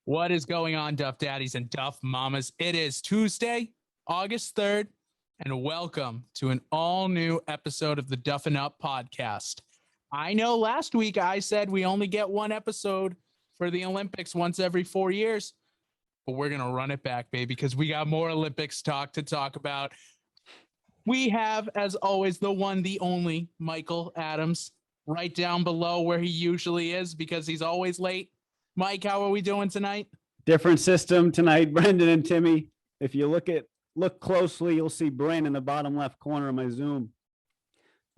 What is going on, Duff Daddies and Duff Mamas? It is Tuesday, August 3rd, and welcome to an all-new episode of the Duffin Up podcast. I know last week I said we only get one episode for the Olympics once every 4 years, but we're going to run it back, baby, because we got more Olympics talk to talk about. We have, as always, the one, the only Michael Adams right down below where he usually is because he's always late. Mike, how are we doing tonight? Different system tonight, Brendan and Timmy. If you look closely, you'll see Brent in the bottom left corner of my Zoom.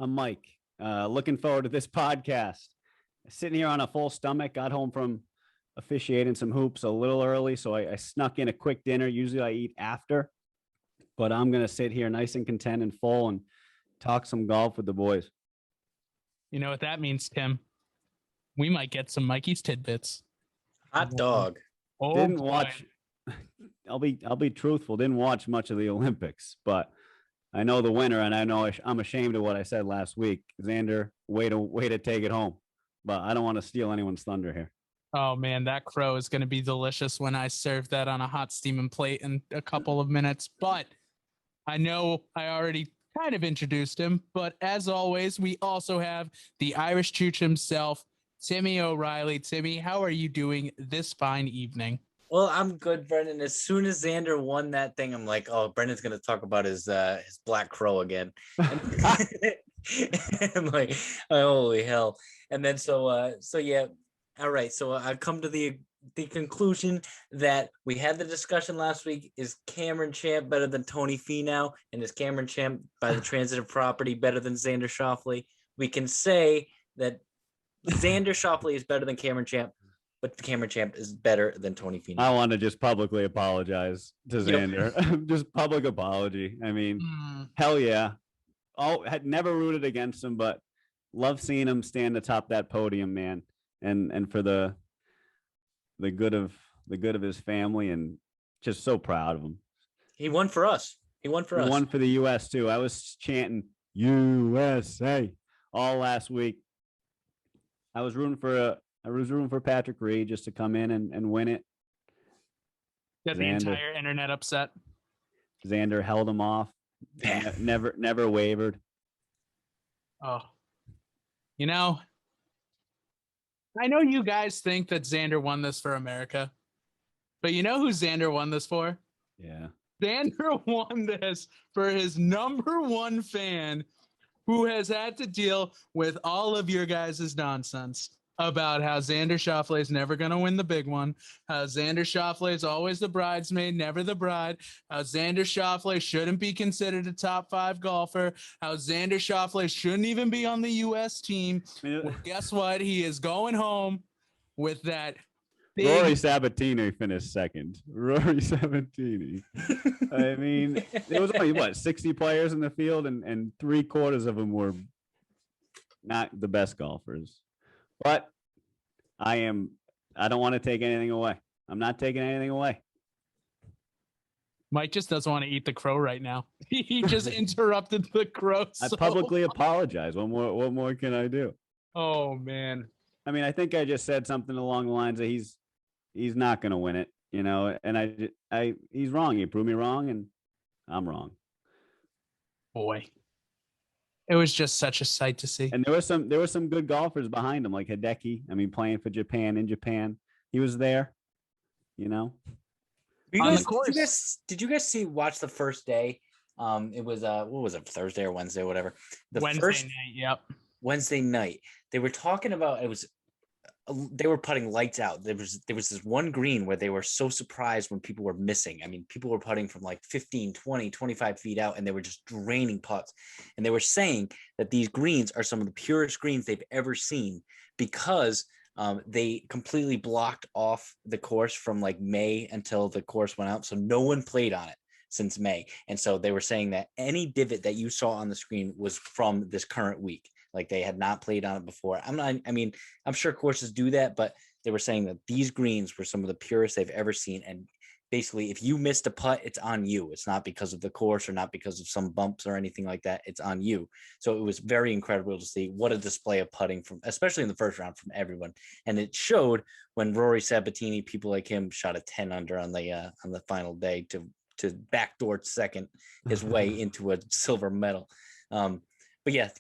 I'm Mike. Looking forward to this podcast. Sitting here on a full stomach. Got home from officiating some hoops a little early, so I snuck in a quick dinner. Usually I eat after, but I'm gonna sit here nice and content and full and talk some golf with the boys. You know what that means, Tim? We might get some Mikey's tidbits. Hot dog. Oh, didn't watch. I'll be truthful. Didn't watch much of the Olympics, but I know the winner, and I know I'm ashamed of what I said last week. Xander, way to take it home, but I don't want to steal anyone's thunder here. Oh man, that crow is going to be delicious when I serve that on a hot steaming plate in a couple of minutes. But I know I already kind of introduced him, but as always, we also have the Irish Chooch himself, Timmy O'Reilly. Timmy, how are you doing this fine evening? Well, I'm good, Brendan. As soon as Xander won that thing, I'm like, oh, Brendan's going to talk about his black crow again. I'm like, holy hell. And then so yeah. All right. So I've come to the conclusion that we had the discussion last week. Is Cameron Champ better than Tony Finau? And is Cameron Champ by the transitive property better than Xander Schauffele? We can say that Xander Schauffele is better than Cameron Champ, but Cameron Champ is better than Tony Finau. I want to just publicly apologize to Xander. Yep. Just public apology. I mean, hell yeah. Had never rooted against him, but love seeing him stand atop that podium, man. And for the good of his family, and just so proud of him. He won for us. He won for the US too. I was chanting USA all last week. I was rooting for Patrick Reed just to come in and win it. Got the entire internet upset. Xander held him off. never wavered. Oh, you know, I know you guys think that Xander won this for America, but you know who Xander won this for? Yeah. Xander won this for his number one fan who has had to deal with all of your guys' nonsense about how Xander Schauffele is never going to win the big one, how Xander Schauffele is always the bridesmaid, never the bride, how Xander Schauffele shouldn't be considered a top 5 golfer, how Xander Schauffele shouldn't even be on the U.S. team. Well, guess what? He is going home with that. Rory Sabbatini finished second. Rory Sabbatini. I mean, it was only 60 players in the field, and 3/4 of them were not the best golfers. But I don't want to take anything away. I'm not taking anything away. Mike just doesn't want to eat the crow right now. He just interrupted the crow. I publicly apologize. What more can I do? Oh man. I mean, I think I just said something along the lines of he's not going to win it, you know, and he's wrong. He proved me wrong, and I'm wrong. Boy. It was just such a sight to see. And there were some good golfers behind him, like Hideki. I mean, playing for Japan in Japan. He was there, you know. Did you guys watch the first day? It was what was it, Thursday or Wednesday, whatever. Wednesday night, yep. Wednesday night. They were talking about they were putting lights out. There was this one green where they were so surprised when people were missing. I mean, people were putting from like 15, 20, 25 feet out, and they were just draining putts. And they were saying that these greens are some of the purest greens they've ever seen because they completely blocked off the course from like May until the course went out. So no one played on it since May. And so they were saying that any divot that you saw on the screen was from this current week. Like they had not played on it before. I'm sure courses do that, but they were saying that these greens were some of the purest they've ever seen. And basically if you missed a putt, it's on you. It's not because of the course or not because of some bumps or anything like that. It's on you. So it was very incredible to see what a display of putting from, especially in the first round, from everyone. And it showed when Rory Sabbatini, people like him, shot a 10 under on the final day to backdoor second his way into a silver medal. But yeah,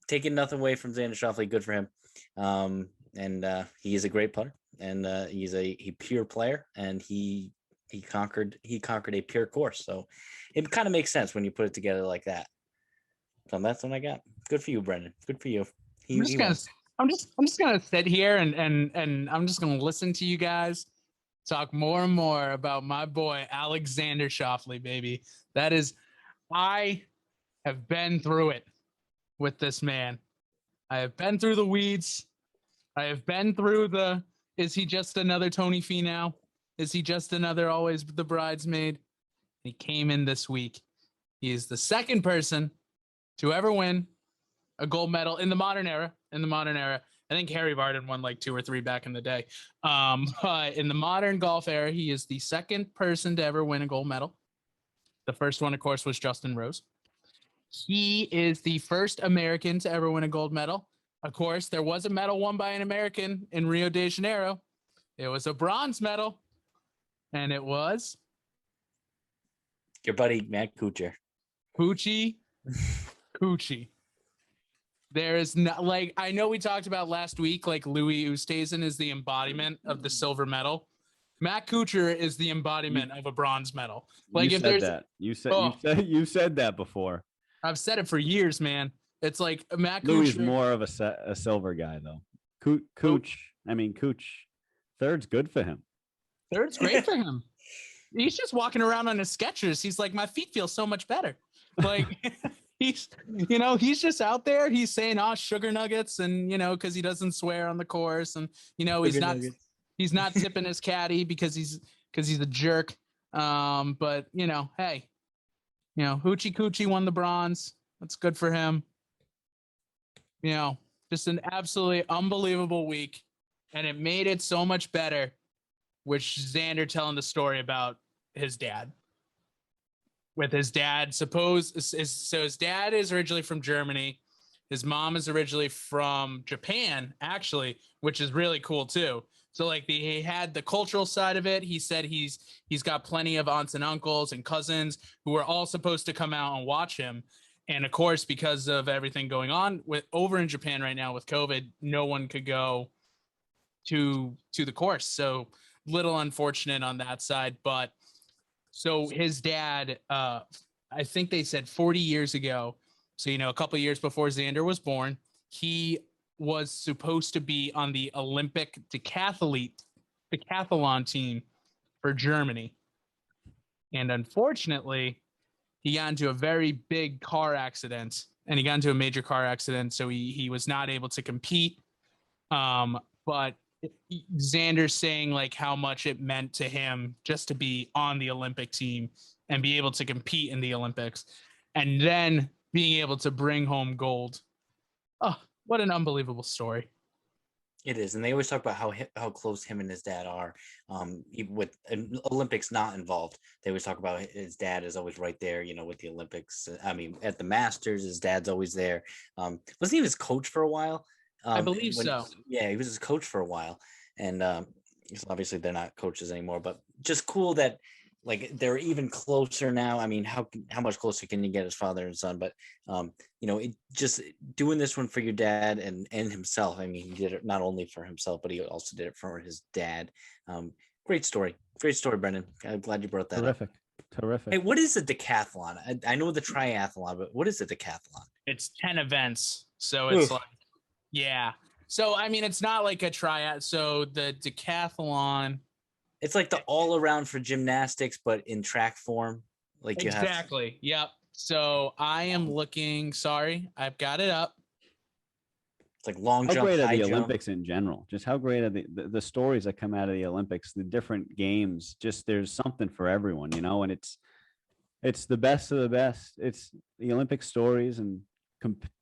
taking nothing away from Xander Schauffele, good for him. And he is a great putter, and he's a pure player, and he conquered a pure course. So it kind of makes sense when you put it together like that. So that's what I got. Good for you, Brendan. Good for you. I'm just gonna sit here and I'm just gonna listen to you guys talk more and more about my boy Alexander Schauffele, baby. That is, I have been through it with this man. I have been through the weeds. I have been through is he just another Tony Finau? Is he just another always the bridesmaid? He came in this week. He is the second person to ever win a gold medal in the modern era. I think Harry Vardon won like 2 or 3 back in the day. But in the modern golf era, he is the second person to ever win a gold medal. The first one, of course, was Justin Rose. He is the first American to ever win a gold medal. Of course, there was a medal won by an American in Rio de Janeiro. It was a bronze medal, and it was your buddy Matt Kuchar. Coochie. There is not, like, I know we talked about last week, like Louis Oosthuizen is the embodiment of the silver medal. Matt Kuchar is the embodiment of a bronze medal. Like, you if said there's that, you said that before. I've said it for years, man. It's like Matt Louis is Kuchar. more of a silver guy, though. Cooch. Third's good for him. Third's great for him. He's just walking around on his Skechers. He's like, my feet feel so much better. Like, he's just out there. He's saying, sugar nuggets, and because he doesn't swear on the course, and he's not tipping his caddy because he's a jerk. But hey, Hoochie Coochie won the bronze. That's good for him. Just an absolutely unbelievable week. And it made it so much better with Xander telling the story about his dad. With his dad, so his dad is originally from Germany. His mom is originally from Japan, actually, which is really cool too. So like he had the cultural side of it. He said he's got plenty of aunts and uncles and cousins who are all supposed to come out and watch him. And of course, because of everything going on over in Japan right now with COVID, no one could go to the course. So little unfortunate on that side. But so his dad, I think they said 40 years ago, so a couple of years before Xander was born, he was supposed to be on the Olympic decathlon team for Germany. And unfortunately, he got into a very big car accident, and he got into a major car accident. So he was not able to compete. But Xander's saying like how much it meant to him just to be on the Olympic team and be able to compete in the Olympics, and then being able to bring home gold. Oh, what an unbelievable story. It is. And they always talk about how close him and his dad are, with Olympics not involved. They always talk about his dad is always right there, with the Olympics. I mean, at the Masters, his dad's always there. Wasn't he his coach for a while? I believe so. Yeah, he was his coach for a while. And obviously they're not coaches anymore, but just cool that like they're even closer now. I mean, how much closer can you get as father and son? But it just doing this one for your dad and himself. I mean, he did it not only for himself, but he also did it for his dad. Great story, Brendan. I'm glad you brought that Terrific. up. Terrific. Hey, what is a decathlon? I know the triathlon, but what is a decathlon? It's 10 events, so it's like, yeah. So I mean, it's not like a triad. So the decathlon. It's like the all around for gymnastics, but in track form. Like you exactly. Yep. So I am looking. Sorry, I've got it up. It's like long jump. How great are the jump. Olympics in general? Just how great are the stories that come out of the Olympics, the different games. Just there's something for everyone, and it's the best of the best. It's the Olympic stories and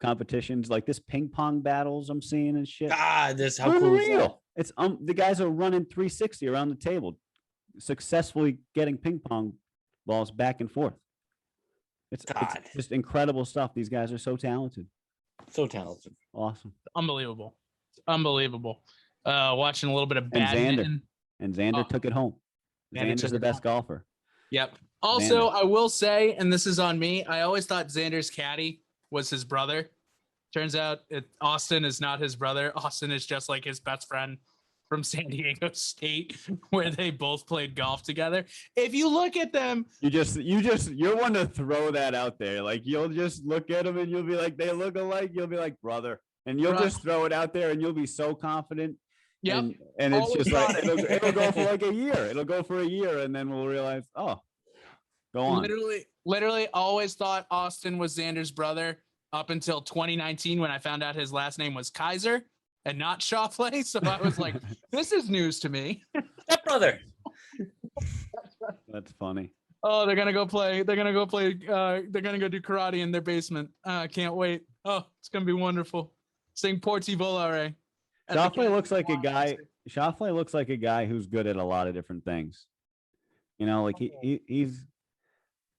competitions like this ping pong battles I'm seeing and shit. This how cool is that? It's the guys are running 360 around the table. successfully getting ping pong balls back and forth. It's just incredible stuff. These guys are so talented. So talented. Awesome. Unbelievable. Watching a little bit of badminton. And Xander took it home. Xander's the best golfer. Yep. Also, I will say, and this is on me, I always thought Xander's caddy was his brother. Turns out Austin is not his brother. Austin is just like his best friend from San Diego State, where they both played golf together. If you look at them, you're one to throw that out there. Like, you'll just look at them and you'll be like, they look alike. You'll be like, brother, and you'll just throw it out there and you'll be so confident. Yep. And it's just like, it'll go for like a year. It'll go for a year. And then we'll realize, oh, go on. Literally always thought Austin was Xander's brother up until 2019 when I found out his last name was Kaiser and not Schauffele. So I was like, this is news to me. That brother. That's funny. Oh, they're going to go play. They're going to go do karate in their basement. Can't wait. Oh, it's going to be wonderful. Sing Porti Volare. Schauffele looks like a guy. Schauffele looks like a guy who's good at a lot of different things. You know, like he's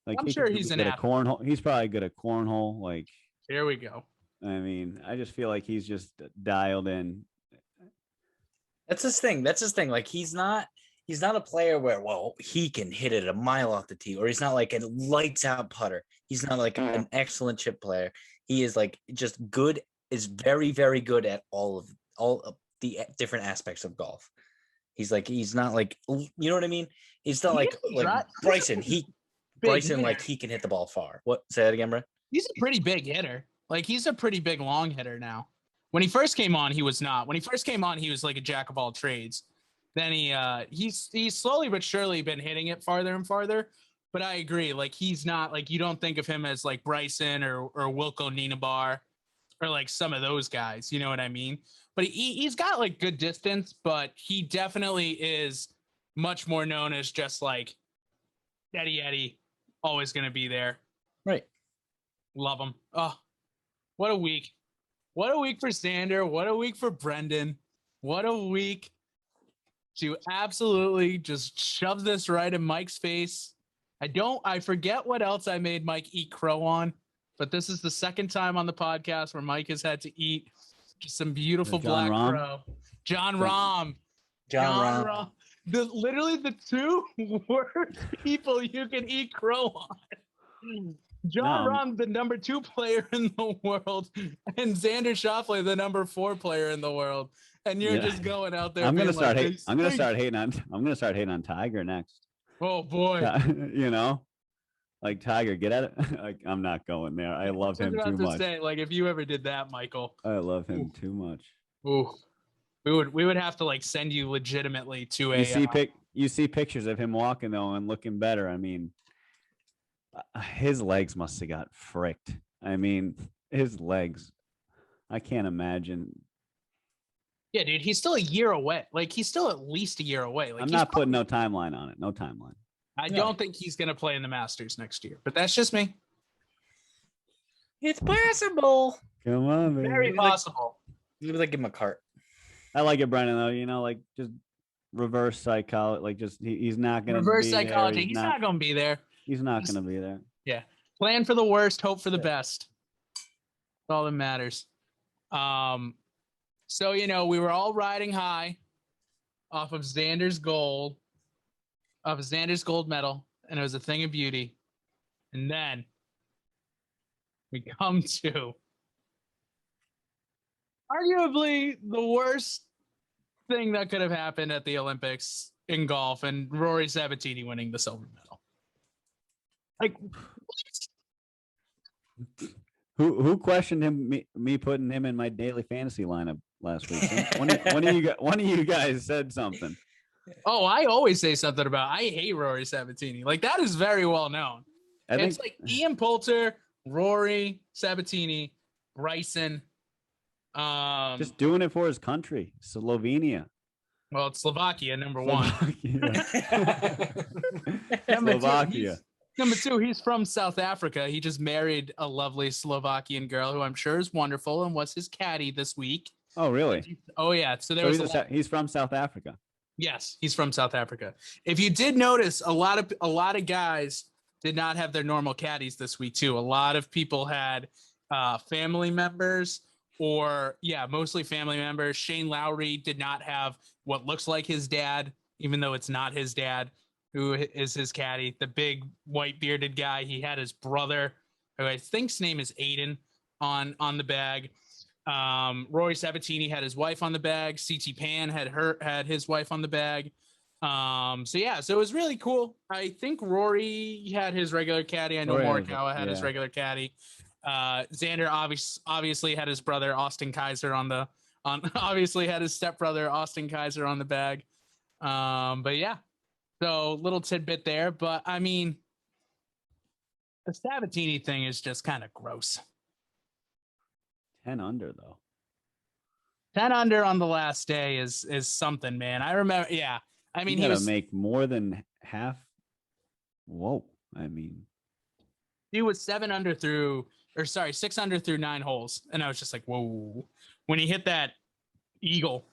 like, I'm sure he's good at cornhole. He's probably good at cornhole. Like, here we go. I mean, I just feel like he's just dialed in. That's his thing. Like, he's not a player where, well, he can hit it a mile off the tee, or he's not like a lights out putter. He's not like an excellent chip player. He is like just good, is very, very good at all of the different aspects of golf. He's not like, you know what I mean? It's not like Bryson. Bryson, like, he can hit the ball far. What? Say that again, bro. He's a pretty big hitter. Like, he's a pretty big long hitter now. When he first came on, he was not. When he first came on, he was like a jack of all trades. Then he's slowly but surely been hitting it farther and farther. But I agree. Like, he's not, like, you don't think of him as like Bryson or Wilco Nienabar or like some of those guys. You know what I mean? But he's got like good distance, but he definitely is much more known as just like Eddie, always going to be there. Right. Love him. Oh, what a week. What a week for Xander. What a week for Brendan. What a week to absolutely just shove this right in Mike's face. I forget what else I made Mike eat crow on, but this is the second time on the podcast where Mike has had to eat just some beautiful black crow. John Rahm. Literally the two worst people you can eat crow on. John Rahm, the number 2 player in the world, and Xander Schauffele, the number 4 player in the world. And you're just going out there. I'm gonna start hating on Tiger next. Oh boy. You know, like, Tiger, get at it. Like, I'm not going there. I love him too much. Like, if you ever did that, Michael. I love him too much. Ooh. We would have to like send you legitimately to you see pictures of him walking though and looking better. I mean, his legs must have got fricked. I mean, his legs, I can't imagine. Yeah, dude, he's still a year away. Like, he's still at least a year away. Like, I'm not putting no timeline on it. No timeline. I don't think he's going to play in the Masters next year, but that's just me. It's possible. Come on, man. Very possible. Maybe like give him a cart. I like it, Brendan, though. You know, like, just reverse psychology. Like, just he's not going to reverse psychology. He's not going to be there. He's not going to be there. Yeah. Plan for the worst, hope for the best. That's all that matters. So, you know, we were all riding high off of Xander's gold medal, and it was a thing of beauty. And then we come to arguably the worst thing that could have happened at the Olympics in golf, and Rory Sabbatini winning the silver medal. Like, who questioned me putting him in my daily fantasy lineup last week? One of you guys said something. Oh, I always say something about I hate Rory Sabbatini. Like, that is very well known. It's like Ian Poulter, Rory Sabbatini, Bryson. Just doing it for his country, Slovenia. Well, it's Slovakia, number 1. Slovakia. Number 2, he's from South Africa. He just married a lovely Slovakian girl who I'm sure is wonderful and was his caddy this week. Oh, really? Oh, yeah. So he's from South Africa. Yes, he's from South Africa. If you did notice, a lot of guys did not have their normal caddies this week too. A lot of people had family members, or mostly family members. Shane Lowry did not have what looks like his dad, even though it's not his dad, who is his caddy. The big white bearded guy. He had his brother, who I think's name is Aiden, on the bag. Rory Sabbatini had his wife on the bag. CT Pan had his wife on the bag. So it was really cool. I think Rory had his regular caddy. I know Morikawa had his regular caddy. Xander obviously had his brother Austin Kaiser obviously had his stepbrother Austin Kaiser on the bag. So little tidbit there, but I mean, the Sabatini thing is just kind of gross. 10 under though. 10 under on the last day is something, man. I remember. Yeah. I mean, he was make more than half. Whoa. I mean, he was 6 under through 9 holes. And I was just like, whoa. When he hit that eagle,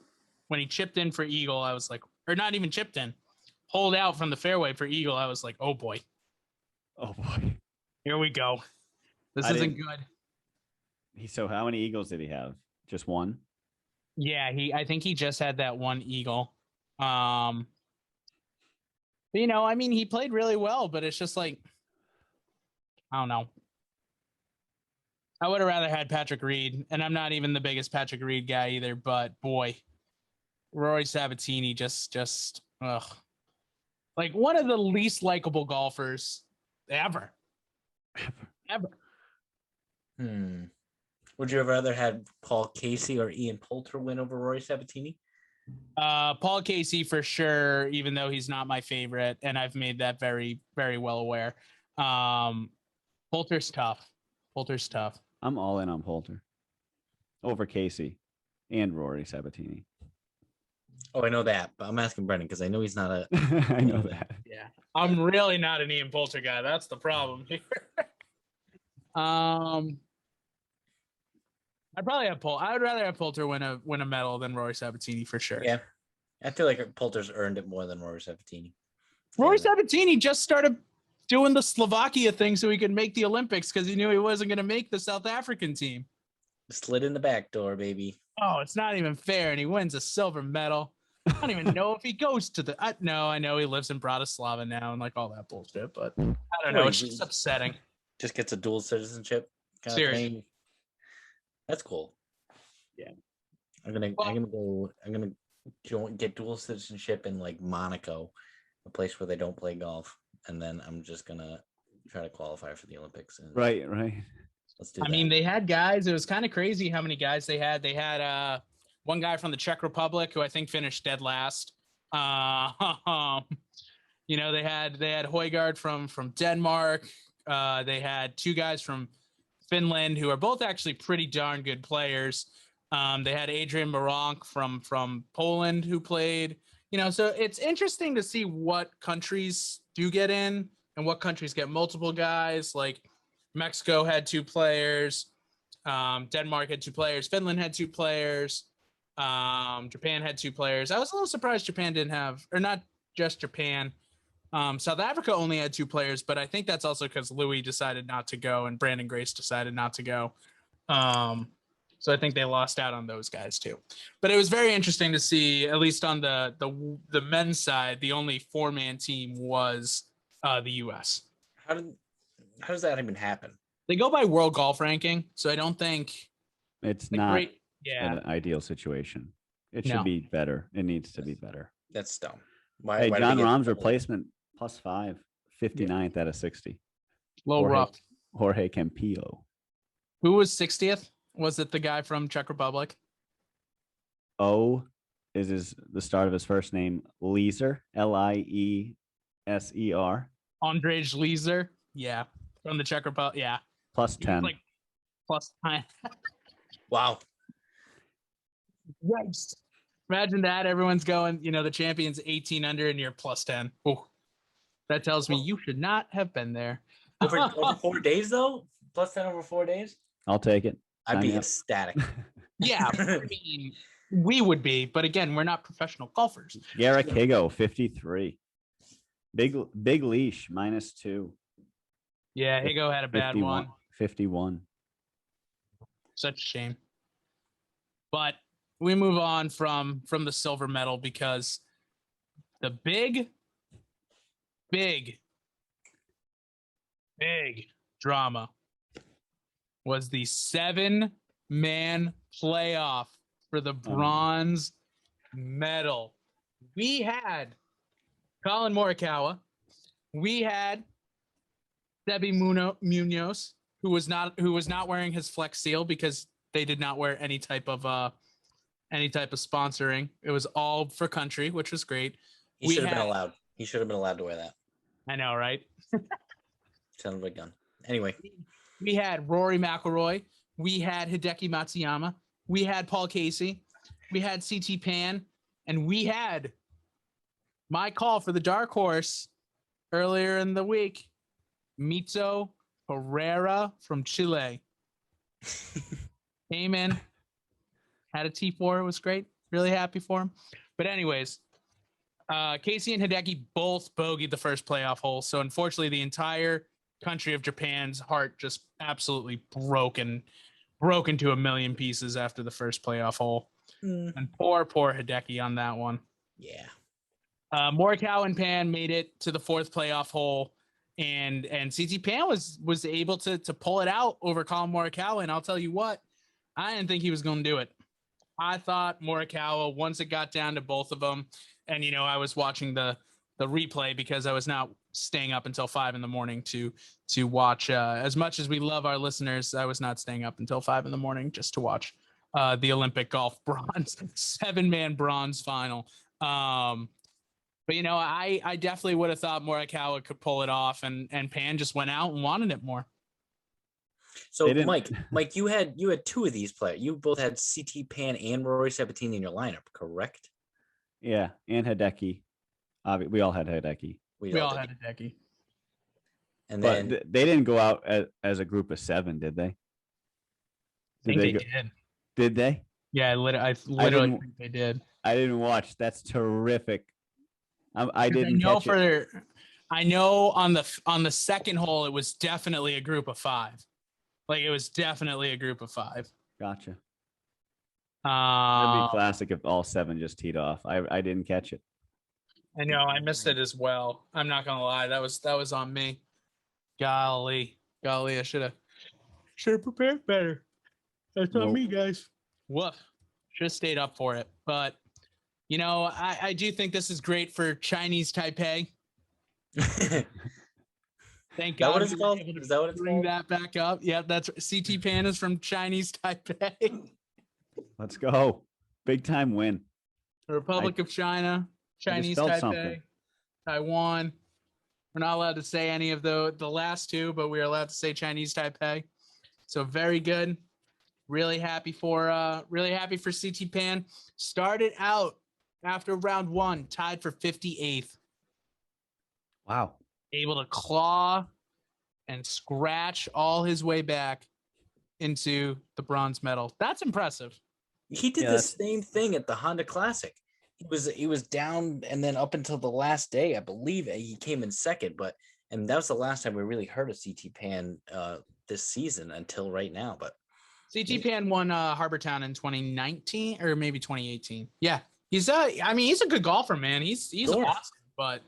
when he chipped in for eagle, I was like, or not even chipped in, pulled out from the fairway for eagle. I was like, oh boy. Here we go. This isn't good. So how many eagles did he have? Just one? Yeah, I think he just had that one eagle. But, I mean, he played really well, but it's just like, I don't know. I would have rather had Patrick Reed, and I'm not even the biggest Patrick Reed guy either, but boy, Rory Sabbatini just like one of the least likable golfers ever. Would you have rather had Paul Casey or Ian Poulter win over Rory Sabbatini? Paul Casey for sure, even though he's not my favorite, and I've made that very, very well aware. Poulter's tough. I'm all in on Poulter over Casey and Rory Sabbatini. Oh, I know that, but I'm asking Brendan because I know he's not a. I know that. Yeah, I'm really not an Ian Poulter guy. That's the problem here. I'd probably have I would rather have Poulter win a medal than Rory Sabbatini for sure. Yeah, I feel like Poulter's earned it more than Rory Sabbatini. Rory Sabbatini just started doing the Slovakia thing so he could make the Olympics because he knew he wasn't going to make the South African team. Slid in the back door, baby. Oh, it's not even fair, and he wins a silver medal. I don't even know if he goes to the. I know he lives in Bratislava now and like all that bullshit, but I don't know. It's just upsetting. Just gets a dual citizenship kind Seriously. of thing. That's cool. Yeah, I'm gonna get dual citizenship in like Monaco, a place where they don't play golf, and then I'm just gonna try to qualify for the Olympics. Right. Let's do that. I mean, they had guys. It was kind of crazy how many guys they had. They had one guy from the Czech Republic who I think finished dead last. They had Højgaard from Denmark. They had 2 guys from Finland who are both actually pretty darn good players. They had Adrian Maronk from Poland who played. So it's interesting to see what countries do get in and what countries get multiple guys. Like Mexico had 2 players. Denmark had 2 players. Finland had 2 players. Japan had 2 players. I was a little surprised Japan didn't have, or not just Japan. South Africa only had 2 players, but I think that's also because Louis decided not to go and Brandon Grace decided not to go. So I think they lost out on those guys too. But it was very interesting to see, at least on the men's side, the only 4-man team was the U.S. How does that even happen? They go by world golf ranking, so I don't think it's not an ideal situation. It should be better. It needs to be better. That's dumb. Why John Rahm's replacement +5, 59th out of 60. Low rough. Jorge Campillo. Who was 60th? Was it the guy from Czech Republic? O is the start of his first name. Lieser, Lieser. Andrej Lieser. Yeah. From the Czech Republic. Yeah. +10. Like +10. Wow. Yikes. Imagine that. Everyone's going, the champion's 18 under and you're +10. Oh, that tells me you should not have been there. Over 4 days, though? +10 over 4 days? I'll take it. I'd be ecstatic. Yeah. I mean, We would be, but again, we're not professional golfers. Garrick Higo, 53. Big leash, -2. Yeah, Higo had a bad 51, one. 51. Such a shame. But we move on from the silver medal because the big drama was the 7-man playoff for the bronze medal. We had Colin Morikawa. We had Sebi Munoz, who was not wearing his Flex Seal because they did not wear any type of sponsoring. It was all for country, which was great. He should have been allowed. He should have been allowed to wear that. I know, right? Son of a gun. Anyway, we had Rory McIlroy. We had Hideki Matsuyama. We had Paul Casey. We had CT Pan, and we had my call for the dark horse earlier in the week, Mito Pereira from Chile. Came in, had a T4. It was great. Really happy for him. But anyways, Casey and Hideki both bogeyed the first playoff hole. So unfortunately, the entire country of Japan's heart just absolutely broke into a million pieces after the first playoff hole. And poor Hideki on that one. Yeah. Morikawa and Pan made it to the fourth playoff hole, and CT Pan was able to pull it out over Colin Morikawa. And I'll tell you what, I didn't think he was going to do it. I thought Morikawa, once it got down to both of them, and I was watching the replay because I was not staying up until 5 a.m. to watch. As much as we love our listeners, I was not staying up until 5 a.m. just to watch the Olympic golf bronze 7-man bronze final. But I definitely would have thought Morikawa could pull it off, and Pan just went out and wanted it more. So Mike, you had two of these players. You both had CT Pan and Rory Sabbatini in your lineup, correct? Yeah, and Hideki. We all had Hideki. We all had Hideki. And then they didn't go out as a group of 7, did they? I think they did. Did they? Yeah, I literally think they did. I didn't watch. That's terrific. I didn't catch it. I know on the second hole it was definitely a group of 5. Like, it was definitely a group of 5. Gotcha. It'd be classic if all 7 just teed off. I didn't catch it. I know, I missed it as well. I'm not gonna lie, that was on me. Golly, I should have prepared better. That's on me, guys. Woof. Should have stayed up for it. But I do think this is great for Chinese Taipei. Thank God. What it's called? Is that what it's bring called? That back up. Yeah, that's CT Pan is from Chinese Taipei. Let's go. Big time win. The Republic of China, Chinese Taipei, something. Taiwan. We're not allowed to say any of the last two, but we are allowed to say Chinese Taipei. So very good. Really happy for CT Pan. Started out after round 1, tied for 58th. Wow. Able to claw and scratch all his way back into the bronze medal. That's impressive. He did the same thing at the Honda Classic. He was down, and then up until the last day, I believe he came in second. And that was the last time we really heard of CT Pan this season until right now. But CT Pan won Harbortown in 2019 or maybe 2018. Yeah, he's a good golfer, man. He's awesome, but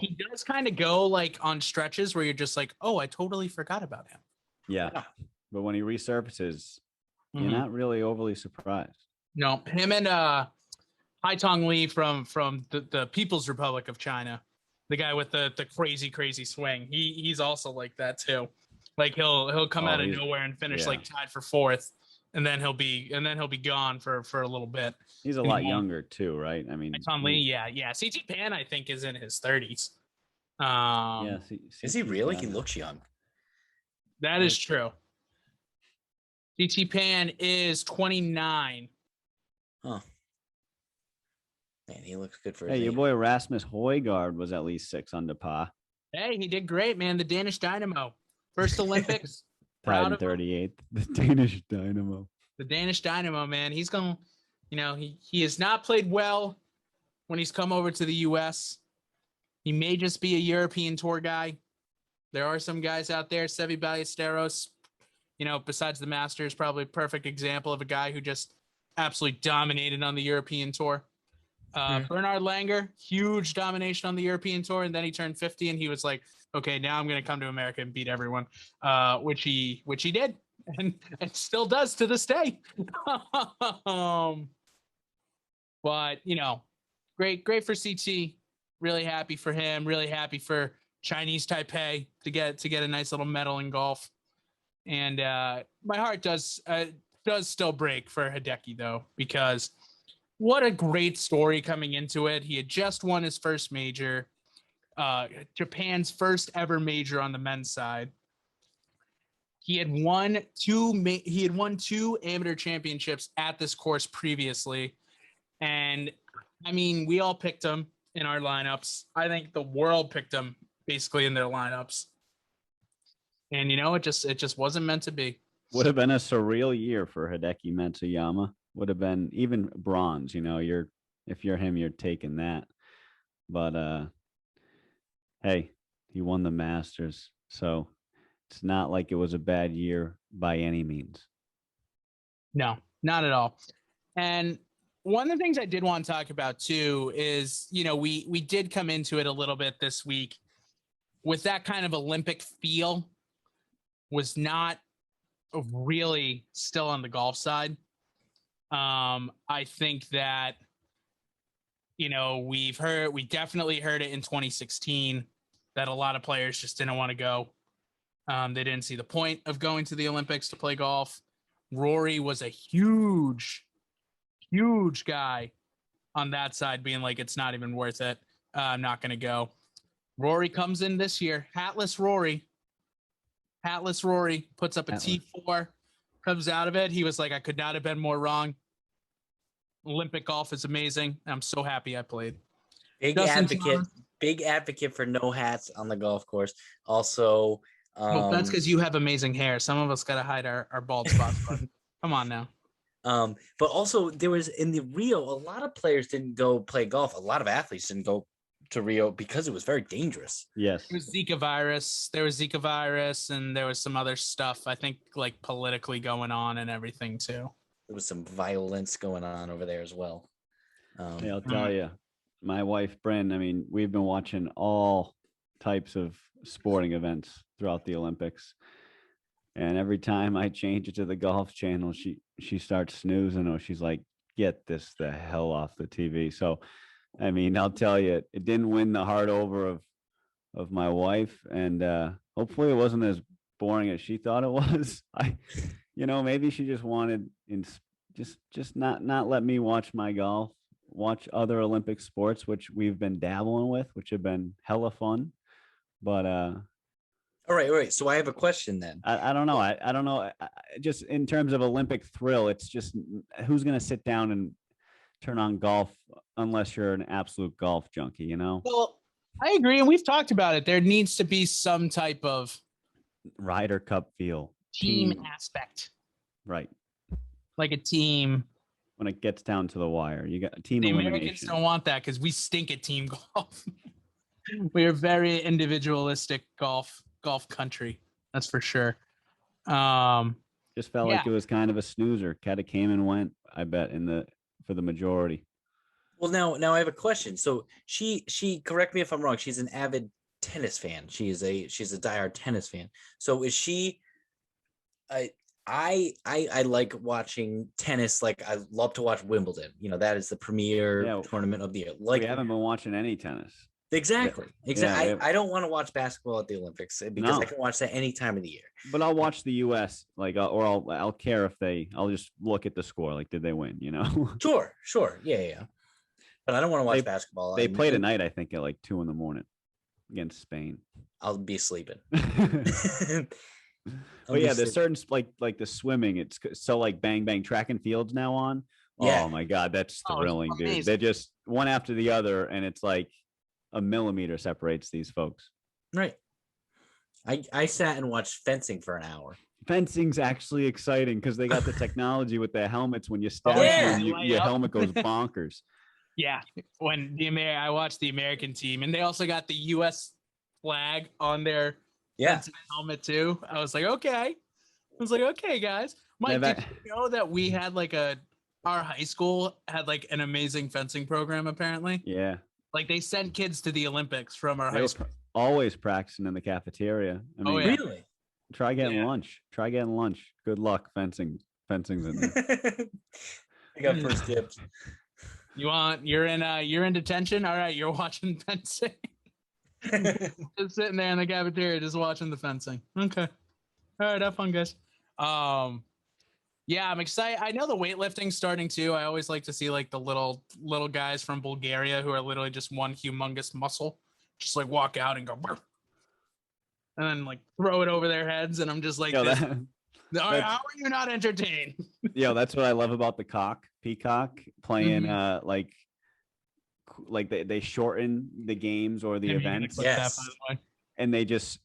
he does kind of go like on stretches where you're just like, oh, I totally forgot about him. Yeah. But when he resurfaces, you're not really overly surprised. No, him and Haitong Li from the People's Republic of China, the guy with the crazy swing. He's also like that too. Like he'll come out of nowhere and finish like tied for 4th, and then he'll be gone for a little bit. He's a lot younger too, right? I mean, Tom Lee, yeah. CT Pan, I think, is in his 30s. Is he really? He looks young. That is true. CT Pan is 29. Huh. Man, he looks good for. Hey, your boy Rasmus Højgaard was at least 6 under par. Hey, he did great, man. The Danish Dynamo, first Olympics. Tied in 38th. The Danish Dynamo. The Danish Dynamo, man. He's gonna he has not played well when he's come over to the U.S. He may just be a European Tour guy. There are some guys out there, Seve Ballesteros, besides the Masters, probably a perfect example of a guy who just absolutely dominated on the European Tour. Bernard Langer, huge domination on the European Tour, and then he turned 50 and he was like, okay, now I'm going to come to America and beat everyone, which he did and still does to this day. But, great for CT. Really happy for him. Really happy for Chinese Taipei to get a nice little medal in golf. And my heart does still break for Hideki, though, because what a great story coming into it. He had just won his first major, Japan's first ever major on the men's side. He had won two amateur championships at this course previously. And I mean, we all picked him in our lineups. I think the world picked him basically in their lineups. And it just wasn't meant to be. Would have been a surreal year for Hideki Matsuyama. Would have been even bronze. If you're him, you're taking that. But hey, he won the Masters, so it's not like it was a bad year by any means. No, not at all. And one of the things I did want to talk about too is, we did come into it a little bit this week with that kind of Olympic feel was not really still on the golf side. I think that, we definitely heard it in 2016 that a lot of players just didn't want to go. They didn't see the point of going to the Olympics to play golf. Rory was a huge guy on that side being like, it's not even worth it. I'm not going to go. Rory comes in this year, hatless Rory puts up a T4, comes out of it. He was like, I could not have been more wrong. Olympic golf is amazing. I'm so happy I played. Big advocate for no hats on the golf course. Also, well, that's because you have amazing hair. Some of us got to hide our bald spots. Come on now. But also there was in the Rio, a lot of players didn't go play golf. A lot of athletes didn't go to Rio because it was very dangerous. Yes. There was Zika virus and there was some other stuff, I think, like politically going on and everything too. There was some violence going on over there as well. I'll tell you, my wife, Bryn, I mean, we've been watching all types of sporting events throughout the Olympics. And every time I change it to the golf channel, she starts snoozing, or she's like, get this the hell off the TV. So, I mean, I'll tell you, it didn't win the heart over of my wife. And hopefully it wasn't as boring as she thought it was. Maybe she just wanted just not let me watch my golf, watch other Olympic sports, which we've been dabbling with, which have been hella fun. But all right. So I have a question then. I don't know. I don't know. Just in terms of Olympic thrill, it's just who's going to sit down and turn on golf unless you're an absolute golf junkie, Well, I agree. And we've talked about it. There needs to be some type of Ryder Cup feel. Team aspect. Right. Like a team. When it gets down to the wire, you got a team the elimination. Americans don't want that because we stink at team golf. We are very individualistic golf country. That's for sure. Just felt like it was kind of a snoozer. Kind of came and went, I bet, for the majority. Well, now I have a question. So she correct me if I'm wrong. She's an avid tennis fan. She's a diehard tennis fan. So is she? I like watching tennis. Like I love to watch Wimbledon. That is the premier tournament of the year. Like we haven't been watching any tennis. Exactly. Yeah, I don't want to watch basketball at the Olympics because I can watch that any time of the year. But I'll watch the U.S. or I'll care if I'll just look at the score. Like, did they win? Sure. Yeah. But I don't want to watch basketball. They play tonight, I think, at like 2 a.m. against Spain. I'll be sleeping. There's certain like the swimming. It's so like bang bang track and fields now on. Yeah. Oh my God, that's thrilling, dude. They're just one after the other, and it's like a millimeter separates these folks. Right. I sat and watched fencing for an hour. fencing's actually exciting because they got the technology with their helmets. When you stab yeah. your helmet goes bonkers. Yeah, when I watched the American team, and they also got the U.S. flag on their fencing helmet too. I was like, okay. Guys. Mike, did you know that we had our high school had like an amazing fencing program? Apparently, yeah. Like they sent kids to the Olympics from our high school. Always practicing in the cafeteria. I mean, really? Try getting lunch. Good luck fencing's in there. I got first dibs. You're in detention. All right, you're watching fencing. Just sitting there in the cafeteria, just watching the fencing. Okay. All right, have fun, guys. Yeah, I'm excited. I know the weightlifting's starting too. I always like to see like the little guys from Bulgaria who are literally just one humongous muscle, just like walk out and go, and then like throw it over their heads, and I'm just like, how are you not entertained? Yeah, that's what I love about the Peacock playing. Like they shorten the games or the events. Yes. And they just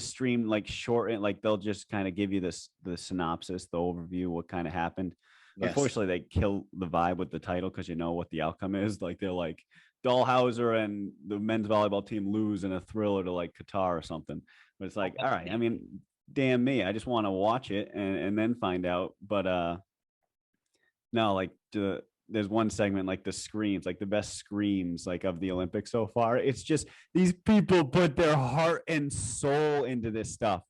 stream like shorten, like they'll just kind of give you the synopsis, the overview, what kind of happened. Yes. Unfortunately, they kill the vibe with the title because you know what the outcome is. Like they're like Dahlhauser and the men's volleyball team lose in a thriller to like Qatar or something. But it's like, all right, I mean, damn me, I just want to watch it and then find out. But no, like there's one segment like the screams, like the best screams like of the Olympics so far. It's just these people put their heart and soul into this stuff,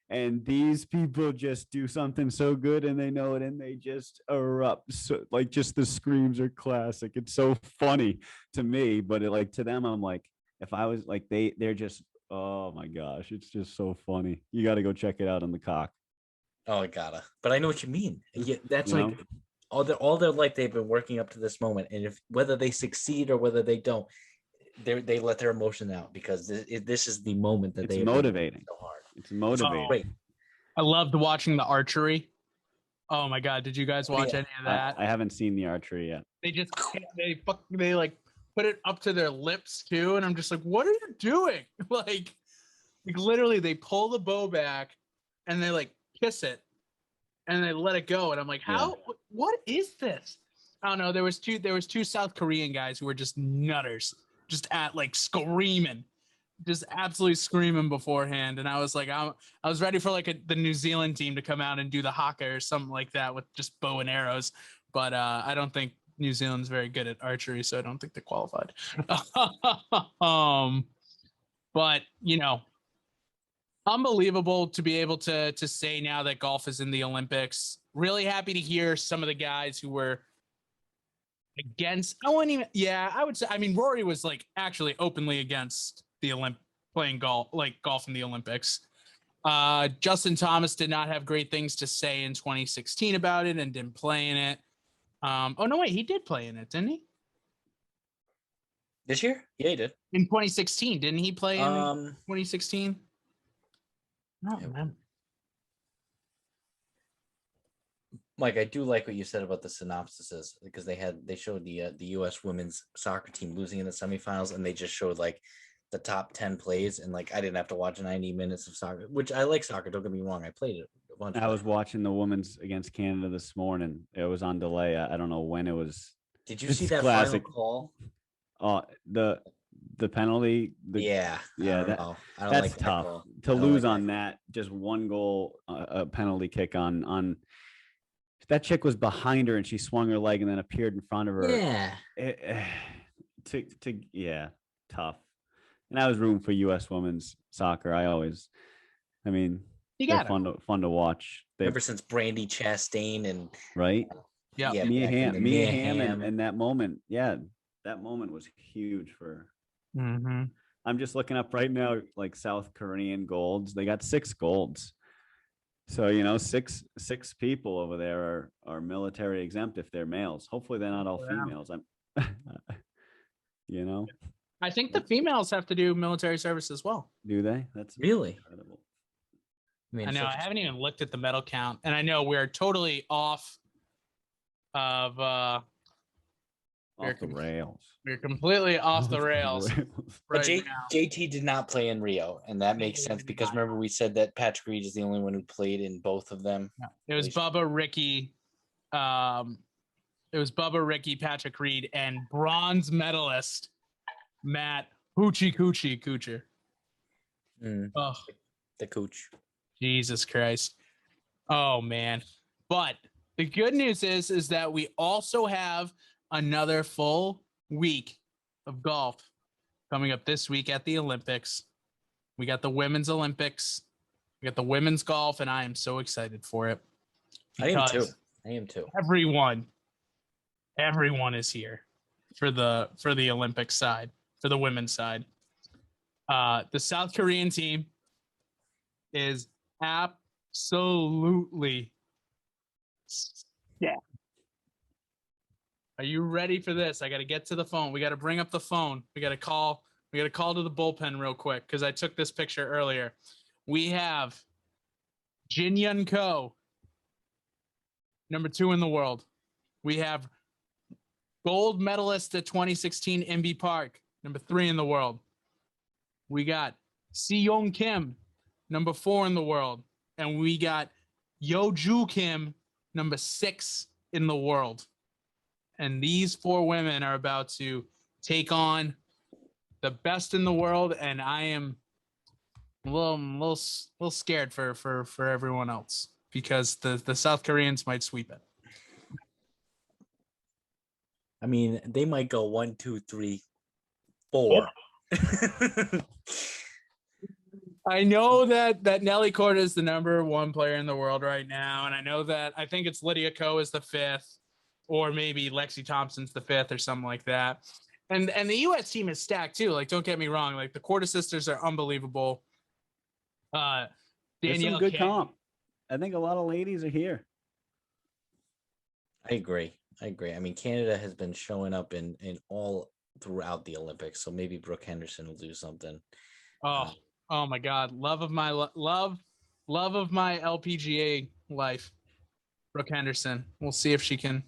and these people just do something so good and they know it and they just erupt. So like just the screams are classic. It's so funny to me, but like to them, I'm like, if I was like they're just, oh my gosh, it's just so funny. You got to go check it out on the Cock. Oh, I gotta. But I know what you mean. Yeah, that's like all their life they've been working up to this moment, and if whether they succeed or whether they don't, they let their emotion out because this is the moment that it's motivating. So hard. It's motivating. Great. I loved watching the archery. Oh my god, did you guys watch any of that? I haven't seen the archery yet. They like put it up to their lips too, and I'm just like, what are you doing? Like literally, they pull the bow back and they like kiss it, and they let it go, and I'm like, how? Yeah. What is this? I don't know. There was two South Korean guys who were just nutters, just at like screaming, just absolutely screaming beforehand, and I was like, I was ready for like the New Zealand team to come out and do the haka or something like that with just bow and arrows, but I don't think New Zealand's very good at archery, so I don't think they qualified. But you know, unbelievable to be able to say now that golf is in the Olympics. Really happy to hear some of the guys who were against. I would say. I mean, Rory was like actually openly against the playing golf in the Olympics. Justin Thomas did not have great things to say in 2016 about it and didn't play in it. Oh no, wait, he did play in it, didn't he? This year? Yeah, he did. In 2016, didn't he play in 2016? No, man. Mike, I do like what you said about the synopsises because they showed the U.S. women's soccer team losing in the semifinals, and they just showed like the top 10 plays, and like I didn't have to watch 90 minutes of soccer, which I like soccer. Don't get me wrong, I played it a bunch. I was watching the women's against Canada this morning. It was on delay. I don't know when it was. Did you see that classic final call? The penalty. Yeah, that's like tough to lose on that. Just one goal, a penalty kick on. That chick was behind her and she swung her leg and then appeared in front of her. Yeah. Tough. And I was rooting for U.S. women's soccer. They're fun to watch. Ever since Brandy Chastain and right. Yeah. Mia Hamm and that moment. Yeah. That moment was huge for. Mm-hmm. I'm just looking up right now, like South Korean golds. They got 6 golds. So, you know, six people over there are military exempt if they're males. Hopefully they're not all females. You know, I think the females have to do military service as well. Do they? That's really incredible. I know. I haven't even looked at the medal count, and I know we're totally off of Off the rails. We're completely off the rails But right now. JT did not play in Rio, and that makes sense because remember we said that Patrick Reed is the only one who played in both of them. No, it was Bubba, Ricky. It was Bubba, Ricky, Patrick Reed, and bronze medalist Matt Kuchar. Oh, the Cooch. Jesus Christ. Oh man. But the good news is that we also have another full week of golf coming up this week at the Olympics. We got the women's Olympics. We got the women's golf, and I am so excited for it. I am too. Everyone is here for the Olympic side, for the women's side. The South Korean team is absolutely Are you ready for this? I got to get to the phone. We got to bring up the phone. We got to call to the bullpen real quick because I took this picture earlier. We have Jin Yun Ko, number 2 in the world. We have gold medalist at 2016 Inby Park, number 3 in the world. We got Si-Young Kim, number 4 in the world. And we got Yeoju Kim, number 6 in the world. And these 4 women are about to take on the best in the world. And I am a little scared for everyone else because the South Koreans might sweep it. I mean, they might go 1, 2, 3, 4. I know that Nelly Korda is the number 1 player in the world right now. And I know that I think it's Lydia Ko is the 5th. Or maybe Lexi Thompson's the 5th or something like that. And the U.S. team is stacked too. Like, don't get me wrong. Like, the Korda sisters are unbelievable. There's some good comp. I think a lot of ladies are here. I agree. I mean, Canada has been showing up in all throughout the Olympics. So maybe Brooke Henderson will do something. Oh my God. Love of my LPGA life. Brooke Henderson. We'll see if she can.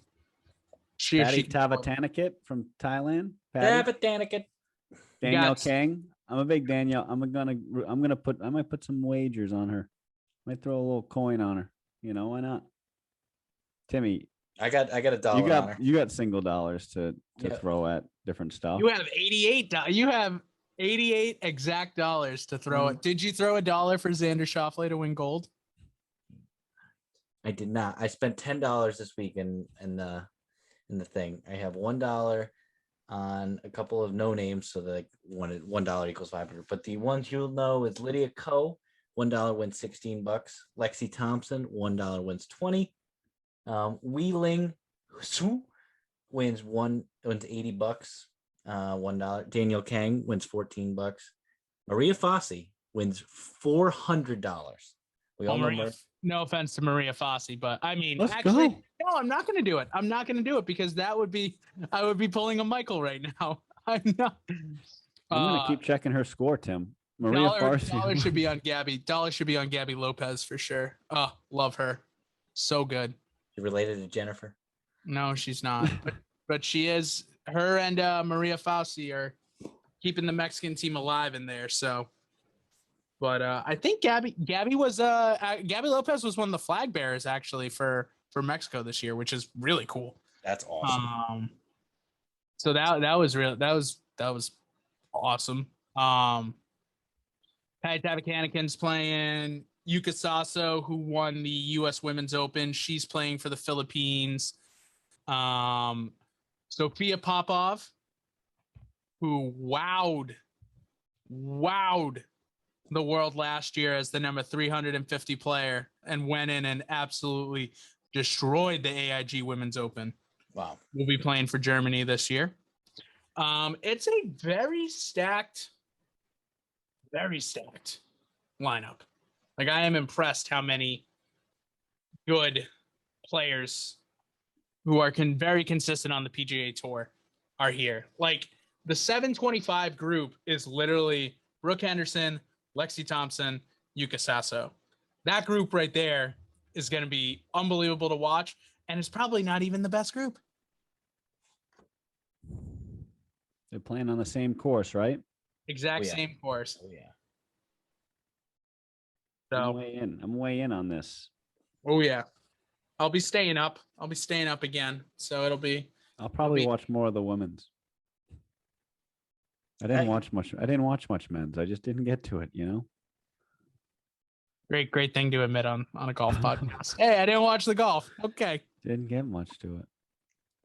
Patty Tavatanakit from Thailand. Tavatanakit. Danielle Kang. I'm a big Danielle. I might put some wagers on her. Might throw a little coin on her. You know, why not? Timmy. I got $1 on her. You got single dollars to throw at different stuff. You have $88. You have 88 exact dollars to throw it. Did you throw $1 for Xander Schauffele to win gold? I did not. I spent $10 this week in the thing. I have $1 on a couple of no names, so that $1 equals 500. But the ones you'll know is Lydia Ko, $1 wins $16. Lexi Thompson, $1 wins 20. Wei Ling Su wins $80. $1. Daniel Kang wins $14. Maria Fassi wins $400. We all know. No offense to Maria Fassi, but I mean, no, I'm not going to do it. I'm not going to do it because I would be pulling a Michael right now. I'm not. I'm going to keep checking her score, Tim. Maria Fassi. Dollar should be on Gabby. Dollar should be on Gabby Lopez for sure. Oh, love her. So good. You related to Jennifer? No, she's not. but she is. Her and Maria Fassi are keeping the Mexican team alive in there. So. But I think Gabby Lopez was one of the flag bearers actually for Mexico this year, which is really cool. That's awesome. So that was real. That was awesome. Patty Tavakanikan's playing. Yuka Sasso, who won the U.S. Women's Open, she's playing for the Philippines. Sophia Popov, who wowed the world last year as the number 350 player and went in and absolutely destroyed the AIG Women's Open. Wow. We'll be playing for Germany this year. It's a very stacked lineup. Like, I am impressed how many good players who are very consistent on the PGA Tour are here. Like, the 725 group is literally Brooke Henderson, Lexi Thompson, Yuka Sasso. That group right there is going to be unbelievable to watch, and it's probably not even the best group. They're playing on the same course, right? Exact same course. Oh yeah. So I'm way in on this. oh yeah. I'll be staying up. I'll be staying up again. So I'll probably watch more of the women's. I didn't watch much men's. I just didn't get to it, you know? Great thing to admit on a golf podcast. Hey, I didn't watch the golf. Okay. Didn't get much to it.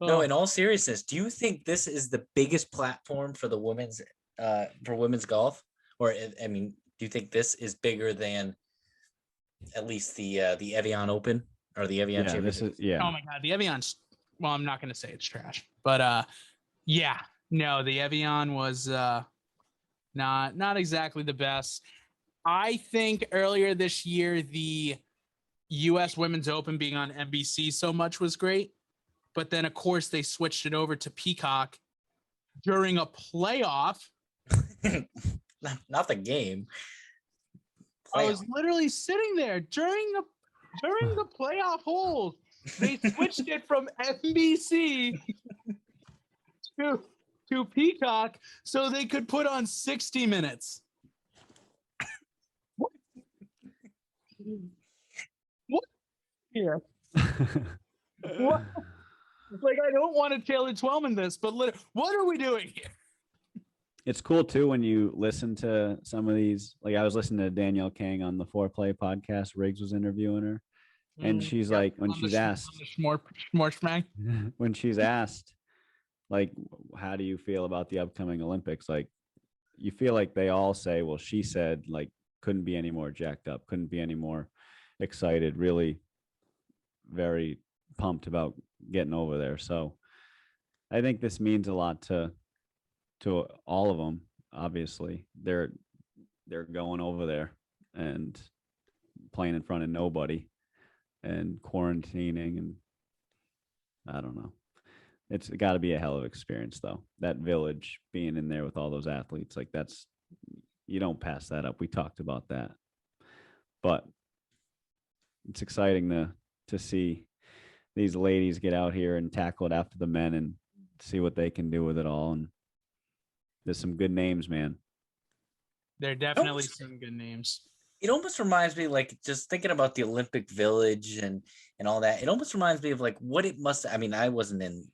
No, in all seriousness, do you think this is the biggest platform for the women's golf? Or I mean, do you think this is bigger than at least the Evian Open or the Evian Championship? Oh my God, the Evian's. Well, I'm not going to say it's trash, but yeah, no, the Evian was not exactly the best. I think earlier this year the U.S. Women's Open being on NBC so much was great, but then of course they switched it over to Peacock during a playoff. Not the game. I was literally sitting there during the playoff holes. They switched it from NBC to Peacock so they could put on 60 Minutes. What here? What? Like, I don't want to Taylor Twellman this, but what are we doing here? It's cool too when you listen to some of these. Like I was listening to Danielle Kang on the Foreplay podcast. Riggs was interviewing her, and she's like, when she's asked, when she's asked, like, how do you feel about the upcoming Olympics? Like, you feel like they all say, well, she said, like, couldn't be any more jacked up, couldn't be any more excited, really very pumped about getting over there. So I think this means a lot to all of them. Obviously they're going over there and playing in front of nobody and quarantining, and I don't know, it's got to be a hell of an experience though, that village, being in there with all those athletes. Like, that's, you don't pass that up. We talked about that, but it's exciting to see these ladies get out here and tackle it after the men and see what they can do with it all. And there's some good names, man. There are definitely some good names. It almost reminds me, like, just thinking about the Olympic Village and all that. It almost reminds me of like what it must. I mean, I wasn't in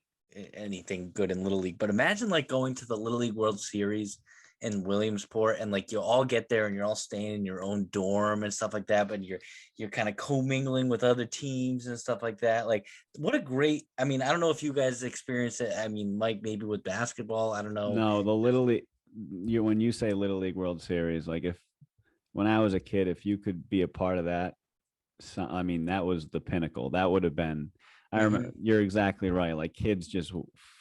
anything good in Little League, but imagine like going to the Little League World Series in Williamsport, and like you all get there and you're all staying in your own dorm and stuff like that, but you're kind of commingling with other teams and stuff like that. Like, what a great, I mean, I don't know if you guys experienced it. I mean, Mike, maybe with basketball, I don't know. No, the Little League, when you say Little League World Series, like, when I was a kid, if you could be a part of that, so, I mean, that was the pinnacle. That would have been, I remember, you're exactly right. Like, kids just,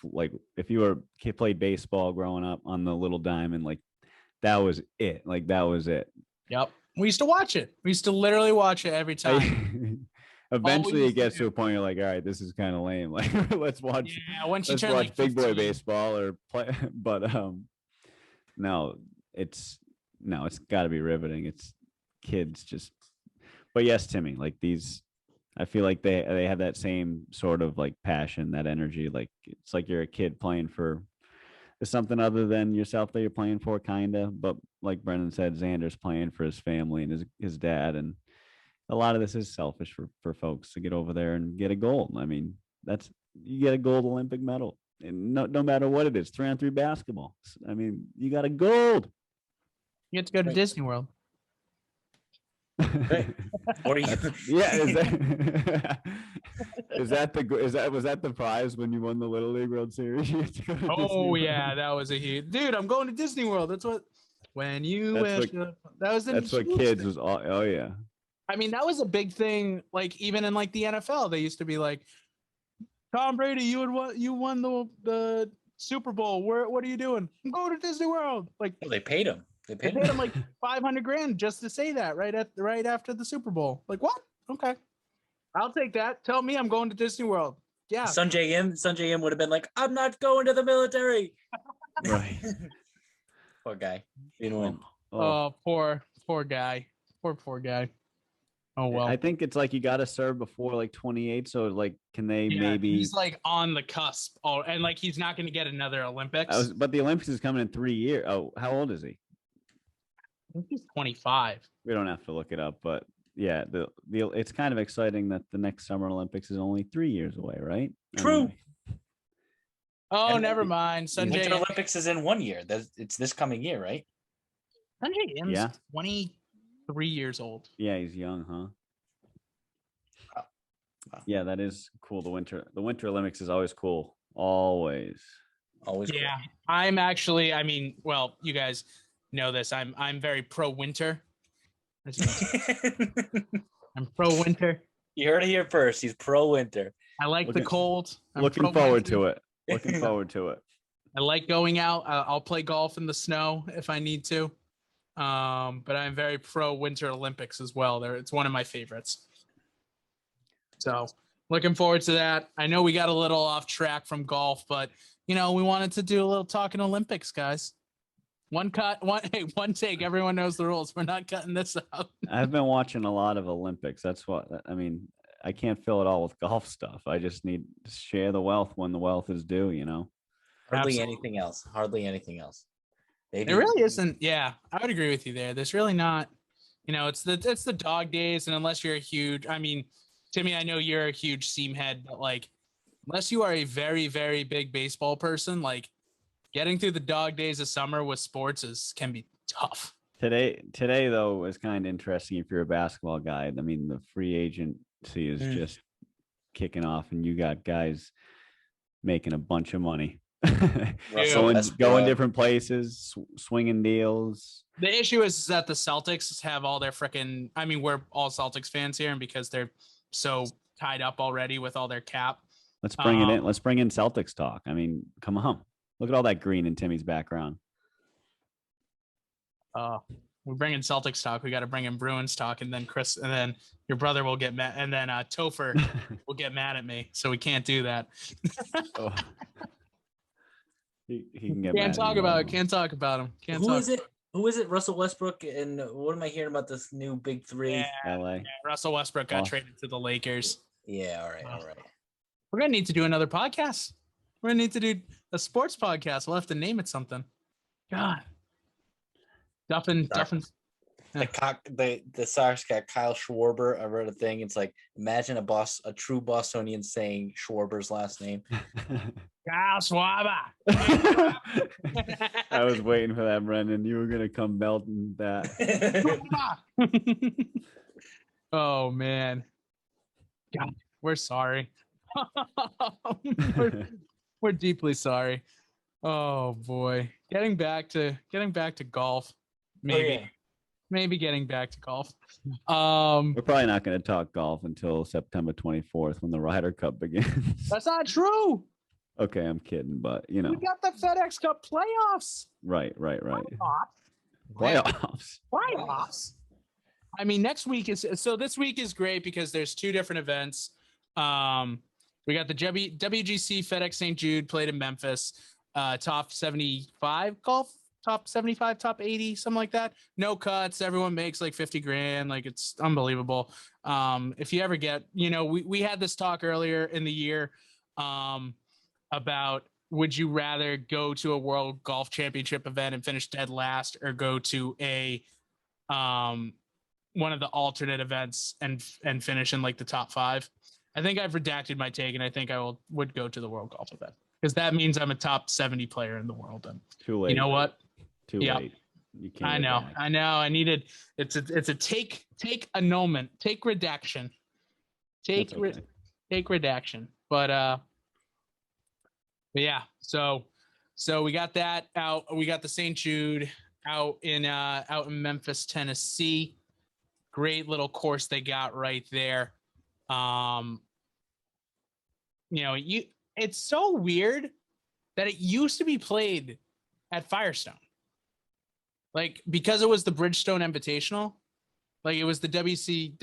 like, if you played baseball growing up on the little diamond, like, that was it. Like, that was it. Yep. We used to watch it. We used to literally watch it every time. Eventually it gets to a point you're like, all right, this is kind of lame. Like, let's watch, once you let's turn watch like big boy 15. baseball or play. But no, it's got to be riveting. It's kids just, but yes, Timmy, like, these, I feel like they have that same sort of like passion, that energy. Like, it's like you're a kid playing for something other than yourself that you're playing for, kind of. But like Brendan said, Xander's playing for his family and his dad, and a lot of this is selfish for folks to get over there and get a gold. I mean, you get a gold Olympic medal, and no matter what it is, 3-on-3 basketball. I mean, you got a gold. You get to go to Disney World. Right. Or you, yeah, was that the prize when you won the Little League World Series? Oh yeah, that was a huge, dude. I'm going to Disney World. That's what, when you wish. That's what kids was all. Oh yeah. I mean, that was a big thing. Like, even in like the NFL, they used to be like, Tom Brady, you won the Super Bowl. What are you doing? I'm going to Disney World. Like, they paid him. They paid him like $500,000 just to say that right after the Super Bowl. Like, what? Okay, I'll take that. Tell me I'm going to Disney World. Yeah. Sanjay M would have been like, I'm not going to the military. Right. Poor guy. You know. Oh, poor guy. Poor guy. Oh well. I think it's like you got to serve before like 28. So like, can they maybe? He's like on the cusp. Oh, and like he's not going to get another Olympics. But the Olympics is coming in 3 years. Oh, how old is he? I think he's 25. We don't have to look it up, but yeah, the it's kind of exciting that the next Summer Olympics is only 3 years away, right? True. Oh, never mind. Winter Olympics is in 1 year. It's this coming year, right? Sanjay M's 23 years old. Yeah, he's young, huh? Wow. Yeah, that is cool. The Winter Olympics is always cool. Always yeah, cool. I'm actually, I mean, well, you guys know this. I'm very pro winter. I'm pro winter. You heard it here first. He's pro winter. I like the cold. Looking forward to it. Looking forward to it. I like going out. I'll play golf in the snow if I need to. But I'm very pro Winter Olympics as well. It's one of my favorites. So looking forward to that. I know we got a little off track from golf, but we wanted to do a little talking Olympics, guys. One take. Everyone knows the rules. We're not cutting this out. I've been watching a lot of Olympics. That's what I mean. I can't fill it all with golf stuff. I just need to share the wealth when the wealth is due, Hardly anything else. Maybe. There really isn't. Yeah, I would agree with you there. There's really not, it's the dog days. And unless you're Timmy, I know you're a huge seam head, but like, unless you are a very, very big baseball person, like getting through the dog days of summer with sports can be tough. Today though is kind of interesting if you're a basketball guy. I mean, the free agency is just kicking off, and you got guys making a bunch of money, going different places, swinging deals. The issue is that the Celtics have all their freaking. I mean, we're all Celtics fans here, and because they're so tied up already with all their cap. Let's bring it in. Let's bring in Celtics talk. I mean, come on. Look at all that green in Timmy's background. We're bringing Celtics talk. We got to bring in Bruins talk, and then Chris, and then your brother will get mad, and then Topher will get mad at me. So we can't do that. He can get Can't talk about it. Can't talk about him. Who is it? Who is it? Russell Westbrook, and what am I hearing about this new big three? LA. Yeah, Russell Westbrook got traded to the Lakers. Yeah, all right. We're gonna need to do another podcast. We're gonna need to do a sports podcast. We'll have to name it something. God. Duffin. The Sox got Kyle Schwarber. I read a thing. It's like, imagine a true Bostonian saying Schwarber's last name. Kyle Schwarber. I was waiting for that, Brendan. You were gonna come belting that. Oh man. God, we're sorry. we're deeply sorry. Oh boy. Getting back to golf. Maybe getting back to golf. We're probably not going to talk golf until September 24th when the Ryder Cup begins. That's not true. Okay, I'm kidding, but we got the FedEx Cup playoffs. Right. Playoffs. I mean, this week is great because there's two different events. We got the WGC FedEx St. Jude played in Memphis, top 75 golf. Top 75, top 80, something like that. No cuts. Everyone makes like 50 grand. Like, it's unbelievable. If you ever get, we had this talk earlier in the year about would you rather go to a World Golf Championship event and finish dead last, or go to a one of the alternate events and finish in like the top 5? I think I've redacted my take, and I think I would go to the World Golf event because that means I'm a top 70 player in the world. And too late. You know what? Too late. You can't. I know. I needed. It's a take annulment, take redaction, take redaction. But yeah. So we got that out. We got the St. Jude out in Memphis, Tennessee. Great little course they got right there. It's so weird that it used to be played at Firestone. Like, because it was the Bridgestone Invitational, like it was the WGC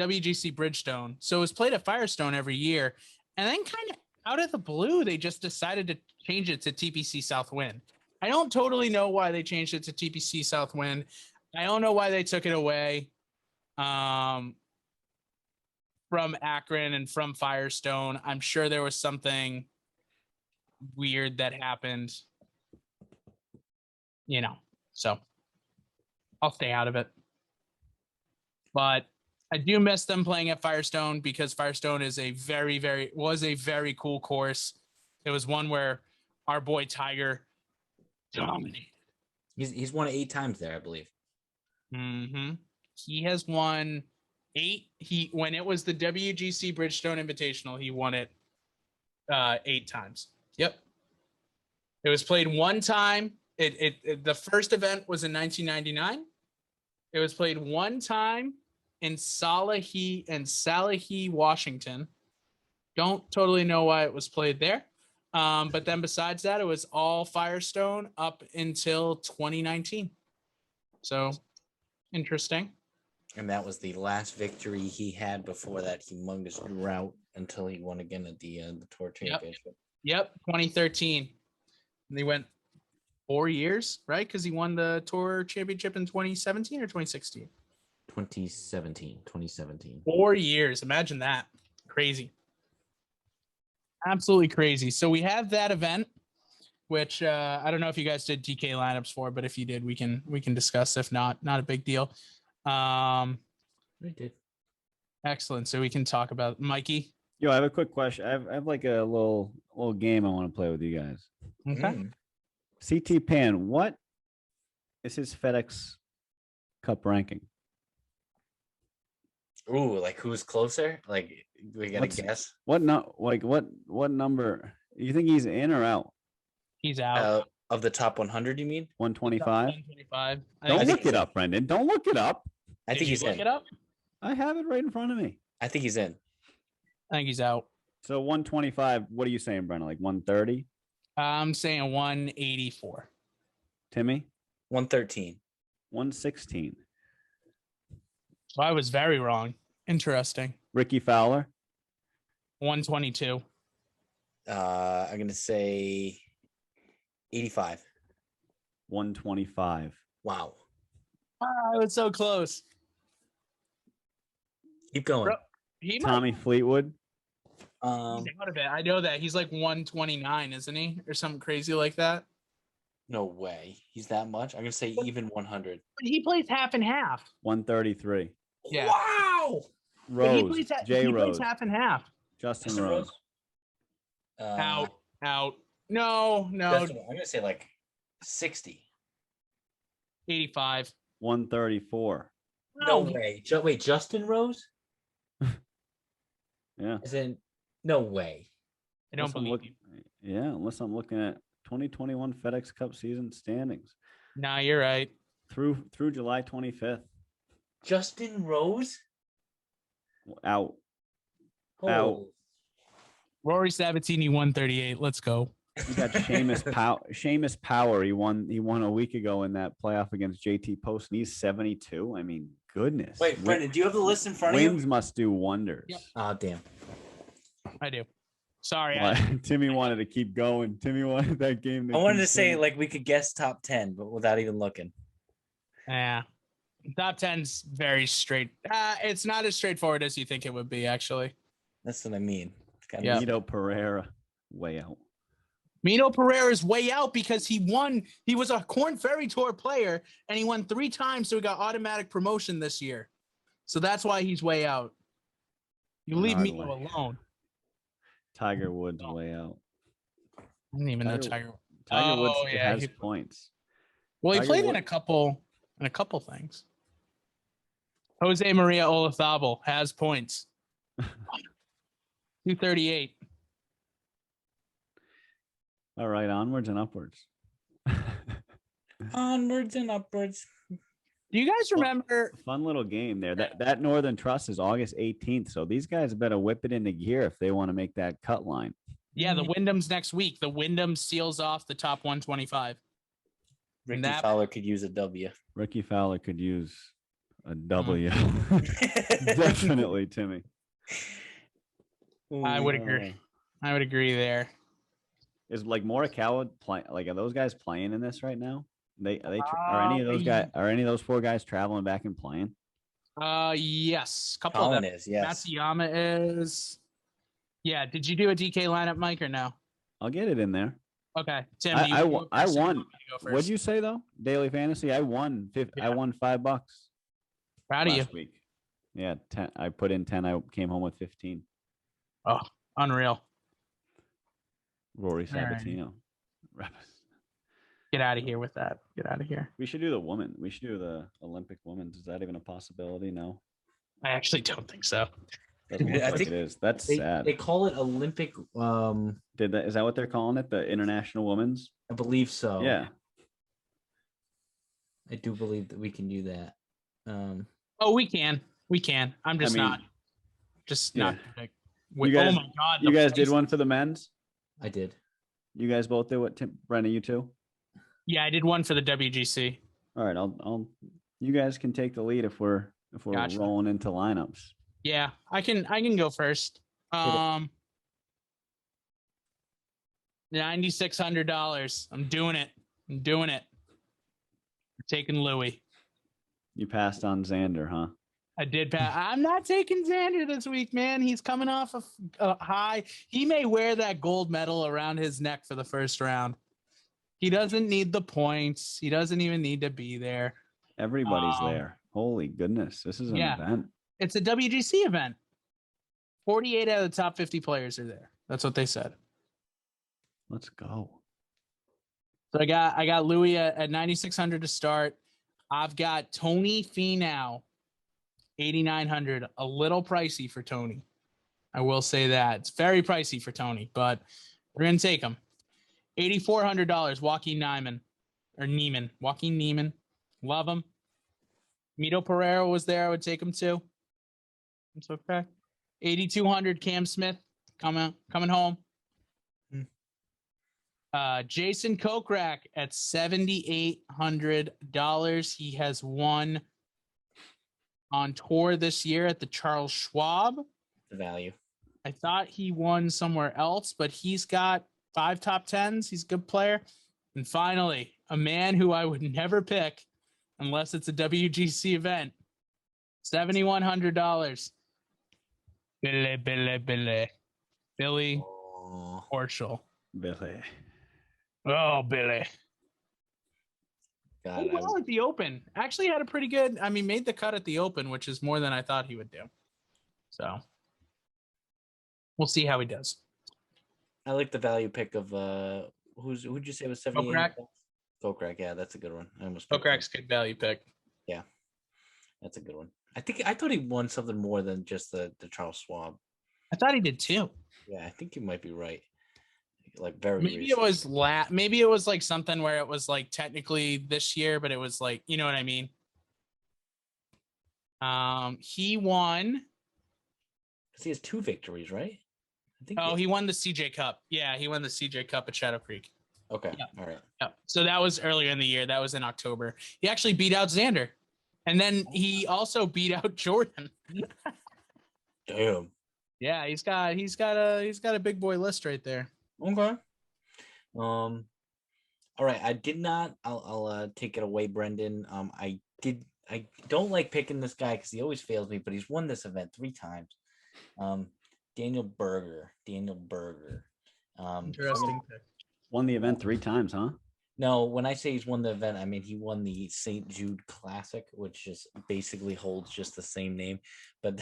Bridgestone. So it was played at Firestone every year. And then kind of out of the blue, they just decided to change it to TPC Southwind. I don't totally know why they changed it to TPC Southwind. I don't know why they took it away. from Akron and from Firestone. I'm sure there was something weird that happened, so I'll stay out of it. But I do miss them playing at Firestone because Firestone is a very cool course. It was one where our boy Tiger dominated. He's won 8 times there, I believe. Mm-hmm. He has won 8. When it was the WGC Bridgestone Invitational, he won it 8 times. Yep. It was played one time. The first event was in 1999. It was played one time in Salahi, Washington. Don't totally know why it was played there. But then besides that, it was all Firestone up until 2019. So interesting. And that was the last victory he had before that humongous drought until he won again at the Tour Championship. Yep, 2013. And they went 4 years, right? Because he won the Tour Championship in 2017 or 2016? 2017. 4 years. Imagine that. Crazy. Absolutely crazy. So we have that event, which I don't know if you guys did DK lineups for, but if you did, we can discuss. If not, not a big deal. We did. Excellent. So we can talk about Mikey. Yo, I have a quick question. I have like a little game I want to play with you guys. Okay. CT Pan, what is his FedEx Cup ranking? Ooh, like who's closer? Like we gotta guess. What number? You think he's in or out? He's out. Of the top 100, you mean? 125. 125. Don't look it up, Brendan. Don't look it up. I think he's in. Look it up. I have it right in front of me. I think he's in. I think he's out. So 125. What are you saying, Brendan? Like 130? I'm saying 184. Timmy? 113. 116. So I was very wrong. Interesting. Ricky Fowler? 122. I'm gonna say 85. 125. Wow. I was so close. Keep going. Tommy Fleetwood? He's out of it. I know that. He's like 129, isn't he? Or something crazy like that. No way. He's that much? I'm gonna say even 100. But he plays half and half. 133. Yeah. Wow. Rose. He Rose. plays half and half. Justin Rose. Out. No. I'm gonna say like 60. 85. 134. No way. Wait, Justin Rose? Yeah. As in, no way. I don't believe you. Yeah, unless I'm looking at 2021 FedEx Cup season standings. Nah, you're right. Through July 25th. Justin Rose? Out. Oh. Out. Rory Sabbatini 138. Let's go. You got Seamus Power. He won a week ago in that playoff against JT Post, and he's 72. I mean, goodness. Wait, Brendan, do you have the list in front of you? Wins must do wonders. Yep. Oh, damn. I do. Sorry. Timmy wanted to keep going. Timmy wanted that game. I wanted to say like we could guess top 10, but without even looking. Yeah. Top 10's very straight. It's not as straightforward as you think it would be, actually. That's what I mean. Yeah. Mito Pereira, way out. Mito Pereira's way out because he won. He was a Corn Ferry Tour player, and he won 3 times, so he got automatic promotion this year. So that's why he's way out. You leave Mito alone. Tiger Woods way out. I didn't even know Tiger Woods has points. Well, he played in a couple things. Jose Maria Olazabal has points. 238. All right, onwards and upwards. Onwards and upwards. Do you guys remember? Fun little game there. That Northern Trust is August 18th, so these guys better whip it into gear if they want to make that cut line. Yeah, the Wyndham's next week. The Wyndham seals off the top 125. Ricky Fowler could use a W. Ricky Fowler could use a W. Definitely, Timmy. I would agree. I would agree there. Is like Morikawa playing? Like, are those guys playing in this right now? Are any of those 4 guys traveling back and playing? Yes. Couple Colin of them. is, yes. Matsuyama is. Yeah. Did you do a DK lineup, Mike, or no? I'll get it in there. Okay. Tim, do you want to go I first or you won. want me to go What'd first? you say though? Daily fantasy. I won. I Yeah. won $5 Proud of you. last week. Yeah, 10. I put in 10. I came home with 15. Oh, unreal. Rory All right. Sabbatini. Get out of here with that. Get out of here. We should do the woman. We should do the Olympic women's. Is that even a possibility? No. I actually don't think so. Doesn't look I like think it is. That's They, sad. they call it Olympic. Is that what they're calling it? The International Women's? I believe so. Yeah. I do believe that we can do that. Oh, we can. We can. I'm just I mean, not. Just yeah. not. Like, You guys, oh my God. You the guys did price- one for the men's? I did. You guys both did what? Brendan, you too? Yeah, I did one for the WGC. All right. I'll. You guys can take the lead if we're Gotcha. rolling into lineups. Yeah, I can go first. $9,600. I'm doing it. I'm taking Louis. You passed on Xander, huh? I did pass. I'm not taking Xander this week, man. He's coming off a high. He may wear that gold medal around his neck for the first round. He doesn't need the points. He doesn't even need to be there. Everybody's there. Holy goodness. This is an event. It's a WGC event. 48 out of the top 50 players are there. That's what they said. Let's go. So I got Louis at 9,600 to start. I've got Tony Finau, 8,900. A little pricey for Tony. I will say that. It's very pricey for Tony, but we're going to take him. $8,400, Joaquin Niemann. Joaquin Niemann. Love him. Mito Pereira was there. I would take him too. It's okay. 8,200, Cam Smith coming home. Jason Kokrak at $7,800. He has won on tour this year at the Charles Schwab. The value. I thought he won somewhere else, but he's got 5 top 10s. He's a good player. And finally, a man who I would never pick unless it's a WGC event. $7,100. Billy Horschel. Billy. Oh, Billy. God, well at the Open. Actually had a pretty good, made the cut at the Open, which is more than I thought he would do. So we'll see how he does. I like the value pick of who'd you say was 78? Kokrak, yeah, that's a good one. I almost Kokrak's good value pick. Yeah. That's a good one. I thought he won something more than just the Charles Schwab. I thought he did too. Yeah, I think you might be right. Like very maybe recent. Maybe it was like something where it was like technically this year, but it was like, you know what I mean? He won. He has 2 victories, right? I think. He won the CJ Cup. Yeah, he won the CJ Cup at Shadow Creek. Okay. Yeah. All right. Yeah. So that was earlier in the year. That was in October. He actually beat out Xander. And then he also beat out Jordan. Damn. Yeah, he's got a big boy list right there. Okay. All right. I did not. I'll take it away, Brendan. I don't like picking this guy because he always fails me, but he's won this event 3 times. Daniel Berger. Interesting pick. Won the event 3 times, huh? No, when I say he's won the event, I mean he won the St. Jude Classic, which just basically holds just the same name. But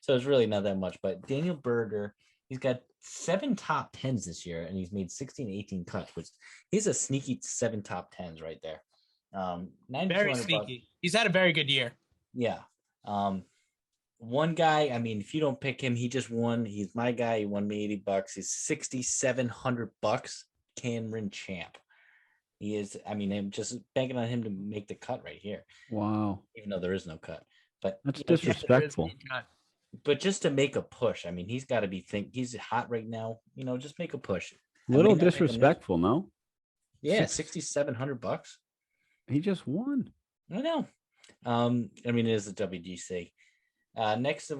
so it's really not that much. But Daniel Berger, he's got 7 top 10s this year, and he's made 16, 18 cuts, which he's a sneaky 7 top 10s right there. Very sneaky. He's had a very good year. Yeah. One guy, if you don't pick him, he just won. He's my guy. He won me $80. He's $6,700. Cameron Champ. He is. I'm just banking on him to make the cut right here. Wow. Even though there is no cut, but that's disrespectful. But just to make a push, he's got to be he's hot right now. Just make a push. Little disrespectful, no? Yeah, $6,700. He just won. I know. It is the WGC. Next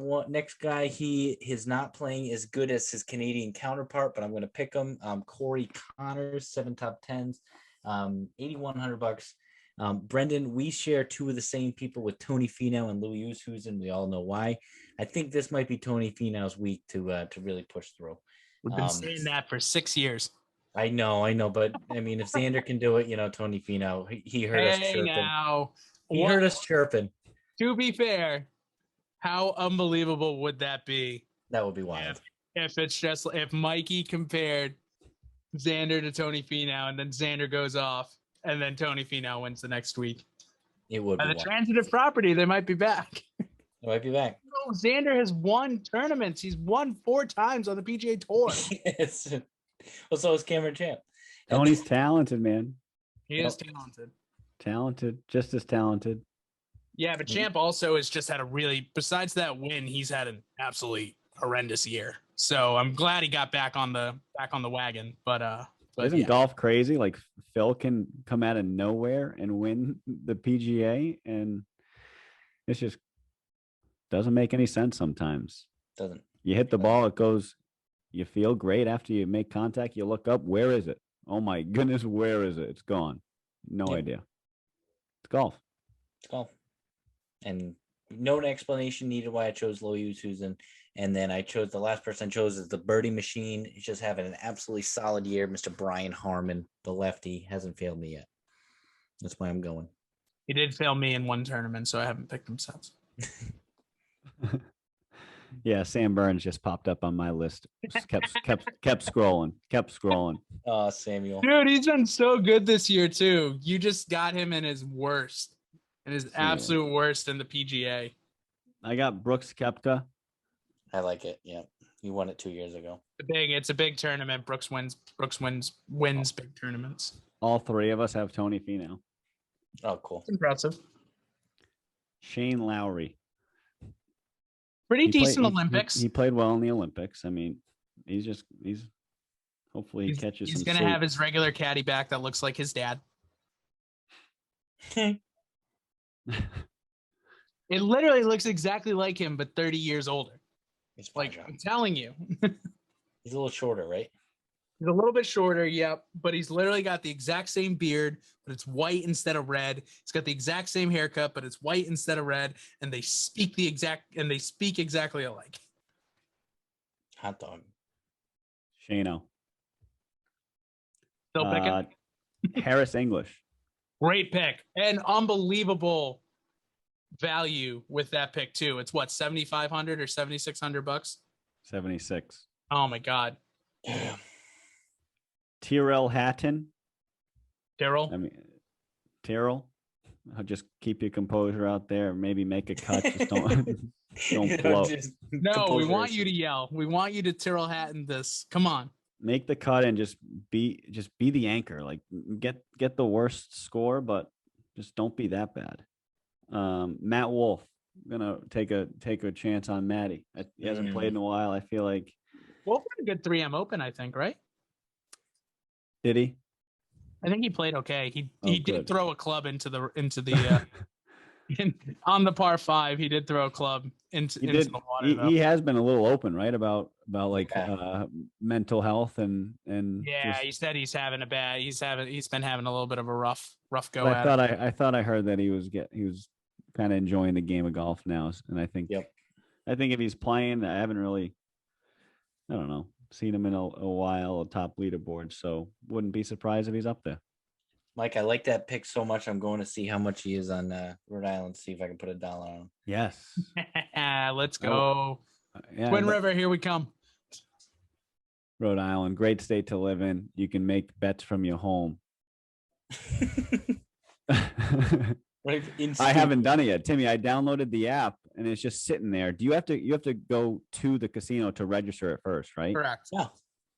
guy, he is not playing as good as his Canadian counterpart, but I'm going to pick him. Corey Connors, 7 top 10s, $8,100. Brendan, we share two of the same people with Tony Finau and Louis Oosthuizen. We all know why. I think this might be Tony Finau's week to really push through. We've been saying that for 6 years. I know, but I mean, if Xander can do it, Tony Finau, he heard us chirping. Now, he heard us chirping. To be fair, how unbelievable would that be? That would be wild. If Mikey compared Xander to Tony Finau and then Xander goes off and then Tony Finau wins the next week. It would be the transitive property, they might be back. They might be back. No, Xander has won tournaments. He's won 4 times on the PGA Tour. Yes. Well, so is Cameron Champ. Tony's talented, man. He is talented. Talented, just as talented. Yeah, but Champ also has just had besides that win, he's had an absolutely horrendous year. So I'm glad he got back on the wagon. But isn't golf crazy? Like Phil can come out of nowhere and win the PGA, and it's just doesn't make any sense sometimes. Doesn't. You hit the ball, it goes. You feel great after you make contact. You look up, where is it? Oh my goodness, where is it? It's gone. No idea. It's golf. It's golf. And no explanation needed why I chose Louis Oosthuizen. And then I chose the last person I chose is the birdie machine. He's just having an absolutely solid year. Mr. Brian Harmon, the lefty, hasn't failed me yet. That's why I'm going. He did fail me in one tournament, so I haven't picked him since. Yeah, Sam Burns just popped up on my list. Just kept scrolling. Oh, Samuel. Dude, he's been so good this year too. You just got him in his worst, absolute worst in the PGA. I got Brooks Koepka. I like it. Yeah, he won it 2 years ago. It's a big tournament. Brooks wins big tournaments. All 3 of us have Tony Finau. Oh, cool. That's impressive. Shane Lowry. Pretty decent Olympics. He played well in the Olympics. I mean, he's hopefully he catches some He's going to have his regular caddy back that looks like his dad. It literally looks exactly like him, but 30 years older. I'm telling you. He's a little shorter, right? He's a little bit shorter, yep, but he's literally got the exact same beard, but it's white instead of red. He's got the exact same haircut, but it's white instead of red, and they speak exactly alike. Hot dog. Shano. Still picking? Harris English. Great pick. And unbelievable value with that pick too. It's what, $7,500 or $7,600? 76. Oh my God. Yeah. Tyrrell Hatton. Tyrrell. I'll just keep your composure out there. Maybe make a cut. Just don't blow. No, we want you to yell. We want you to Tyrrell Hatton this. Come on. Make the cut and just be the anchor. Like get the worst score, but just don't be that bad. Matt Wolff. I'm gonna take a chance on Matty. He hasn't played in a while. I feel like Wolff had a good 3M Open, I think, right? Did he? I think he played okay. He did throw a club into the on the par 5. He did throw a club into the water. He has been a little open, right? About like mental health and yeah. He said he's been having a little bit of a rough go. I thought I heard that he was kind of enjoying the game of golf now, and I think if he's playing, I haven't really, I don't know, seen him in a while, a top leaderboard, so wouldn't be surprised if he's up there. Mike, I like that pick so much. I'm going to see how much he is on Rhode Island, see if I can put $1 on him. Yes. Let's go. Twin River, here we come. Rhode Island, great state to live in. You can make bets from your home. Right, I haven't done it yet, Timmy. I downloaded the app and it's just sitting there. Do you have to go to the casino to register it first, right? Correct. No.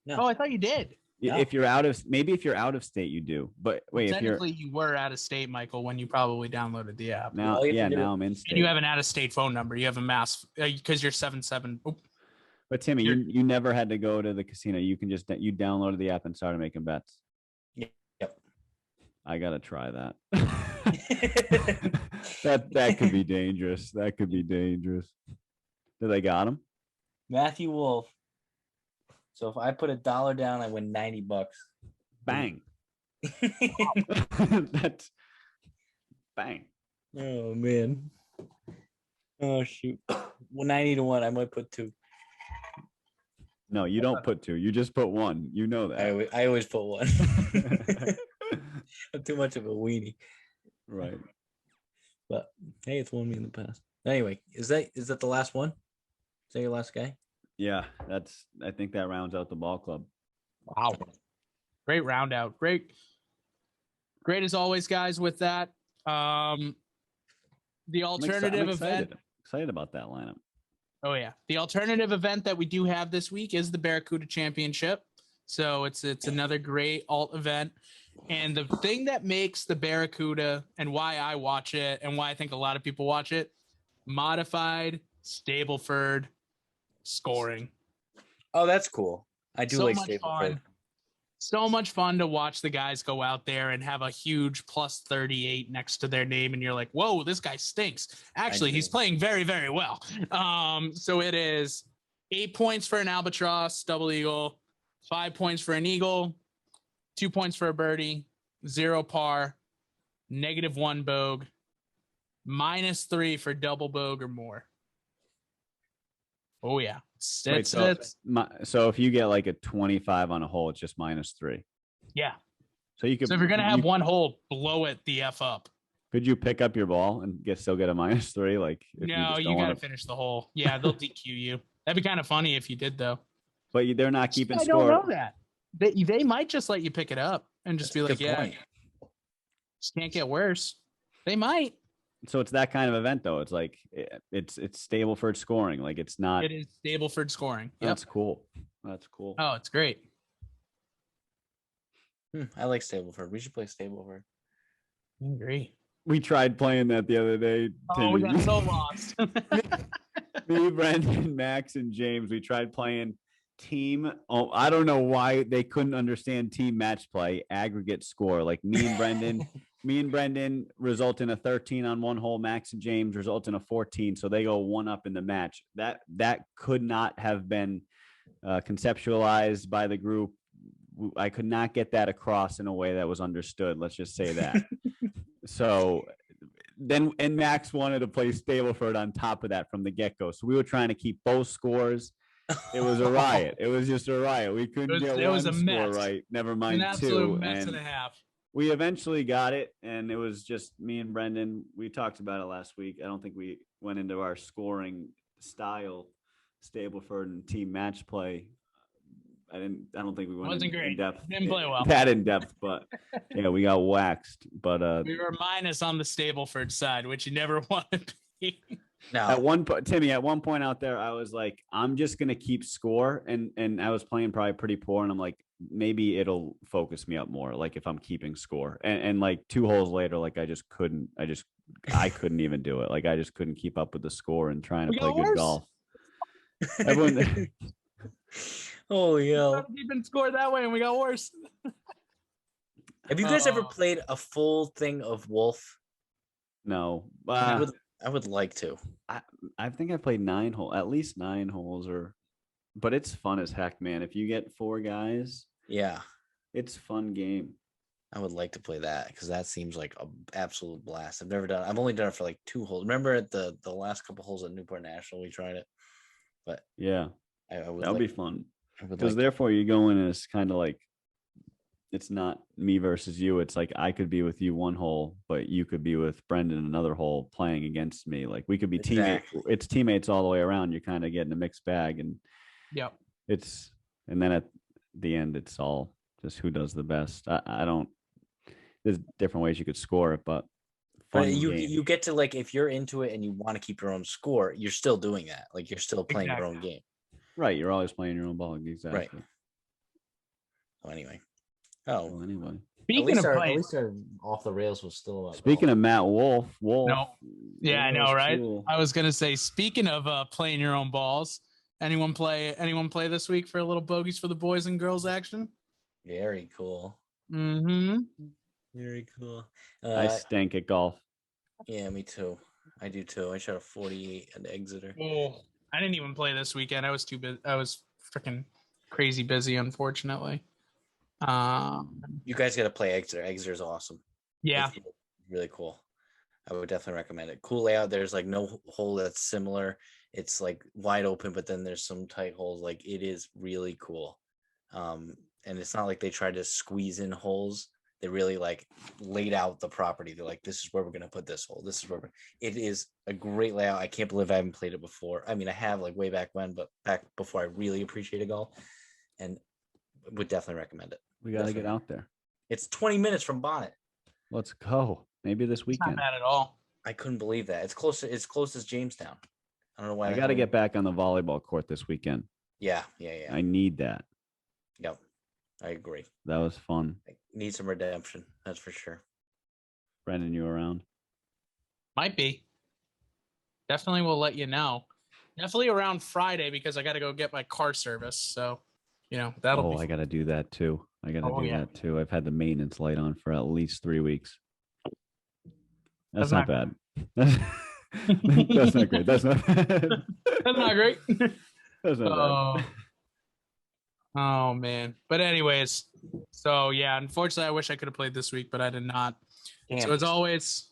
Oh, I thought you did. No. If you're out of state, you do. But wait, technically you were out of state, Michael, when you probably downloaded the app. Now, now I'm in state. And you have an out of state phone number. You have a mass because you're 77. But Timmy, you never had to go to the casino. You can you downloaded the app and started making bets. Yep. I gotta try that. that could be dangerous. That could be dangerous. Did they got him? Matthew Wolff. So if I put $1 down, I win $90. Bang. Bang. Oh man. Oh shoot. Well, 90 to 1. I might put 2. No, you don't put 2. You just put 1. You know that. I always put 1. I'm too much of a weenie. Right. But hey, it's won me in the past. Anyway, is that the last one? Is that your last guy? Yeah, I think that rounds out the ball club. Wow. Great round out. Great as always, guys, with that. The alternative event. Excited about that lineup. Oh yeah. The alternative event that we do have this week is the Barracuda Championship. So it's another great alt event. And the thing that makes the Barracuda and why I watch it and why I think a lot of people watch it, modified Stableford scoring. Oh, that's cool. I do like much Stableford. fun. So much fun to watch the guys go out there and have a huge plus 38 next to their name. And you're like, whoa, this guy stinks. Actually, he's playing very, very well. So it is 8 points for an albatross, double eagle, 5 points for an eagle, 2 points for a birdie, 0 par, -1 bogue, -3 for double bogue or more. Oh yeah. So if you get like a 25 on a hole, it's just -3. Yeah. So you could. So if you're gonna have one hole, blow it the F up. Could you pick up your ball and still get a -3? Like no, you gotta finish the hole. Yeah, they'll DQ you. That'd be kind of funny if you did though. But they're not keeping score. I don't know that. They might just let you pick it up and just be like, yeah, just can't get worse. They might. So it's that kind of event though. It's like it's Stableford scoring. Like it's not. It is Stableford scoring. Yep. That's cool. That's cool. Oh, it's great. I like Stableford. We should play Stableford. I agree. We tried playing that the other day. Oh, we got so lost. Me, Brendan, Max, and James. We tried playing team. Oh, I don't know why they couldn't understand team match play, aggregate score. Like me and Brendan result in a 13 on one hole. Max and James result in a 14. So they go 1 up in the match. That could not have been conceptualized by the group. I could not get that across in a way that was understood. Let's just say that. So then, and Max wanted to play Stableford on top of that from the get-go. So we were trying to keep both scores. It was a riot. It was just a riot. We couldn't get one score right. Never mind an absolute 2. mess and a half. We eventually got it, and it was just me and Brendan. We talked about it last week. I don't think we went into our scoring style, Stableford and team match play. I don't think we went in depth. Didn't play well. That in depth, but yeah, we got waxed. But we were minus on the Stableford side, which you never wanted to be. No. At one point, Timmy, at one point out there, I was like, I'm just gonna keep score, and I was playing probably pretty poor, and I'm like, maybe it'll focus me up more, like if I'm keeping score. And like 2 holes later, like I couldn't even do it. Like I just couldn't keep up with the score and trying to play good golf. Everyone. Holy hell. Keeping score that way, and we got worse. Have you guys ever played a full thing of Wolf? No. I would like to. I think I played 9 holes, at least 9 holes, but it's fun as heck, man. If you get 4 guys, yeah, it's a fun game. I would like to play that because that seems like an absolute blast. I've only done it for like 2 holes. Remember at the last couple holes at Newport National, we tried it. But yeah, that would be fun. Because therefore you go in and it's kind of like, it's not me versus you. It's like I could be with you 1 hole, but you could be with Brendan another hole playing against me. Like we could be teammates. It's teammates all the way around. You're kind of getting a mixed bag, and and then at the end, it's all just who does the best. I don't. There's different ways you could score it, but you get to, like, if you're into it and you want to keep your own score, you're still doing that. Like you're still playing your own game. Right. You're always playing your own ball. Exactly. Right. Oh, anyway. Speaking of at least our off the rails was still up. Speaking of Matt Wolf. No. Yeah, I know, right? Cool. I was gonna say, speaking of playing your own balls, anyone play this week for a little bogeys for the boys and girls action? Very cool. Mm-hmm. Very cool. I stink at golf. Yeah, me too. I do too. I shot a 48 at Exeter. Oh, I didn't even play this weekend. I was too busy. I was freaking crazy busy, unfortunately. You guys got to play Exeter. Exeter's awesome. Yeah, it's really cool. I would definitely recommend it. Cool layout. There's like no hole that's similar. It's like wide open, but then there's some tight holes. Like it is really cool. And it's not like they tried to squeeze in holes. They really like laid out the property. They're like, this is where we're gonna put this hole. This is where it is a great layout. I can't believe I haven't played it before. I mean, I have like way back when, but back before I really appreciated golf, and would definitely recommend it. We got to get out there. It's 20 minutes from Bonnet. Let's go. Maybe this It's weekend. not bad at all. I couldn't believe that. It's close. It's close as Jamestown. I don't know why. I got to get back on the volleyball court this weekend. Yeah. I need that. Yep. I agree. That was fun. I need some redemption. That's for sure. Brendan, you around? Might be. Definitely will let you know. Definitely around Friday because I got to go get my car service. So, that'll be. I got to do that too. That too. I've had the maintenance light on for at least 3 weeks. That's not bad. That's not great. That's not bad. That's not great. That's not bad. Oh, man. But anyways, so yeah, unfortunately, I wish I could have played this week, but I did not. Damn. So as always,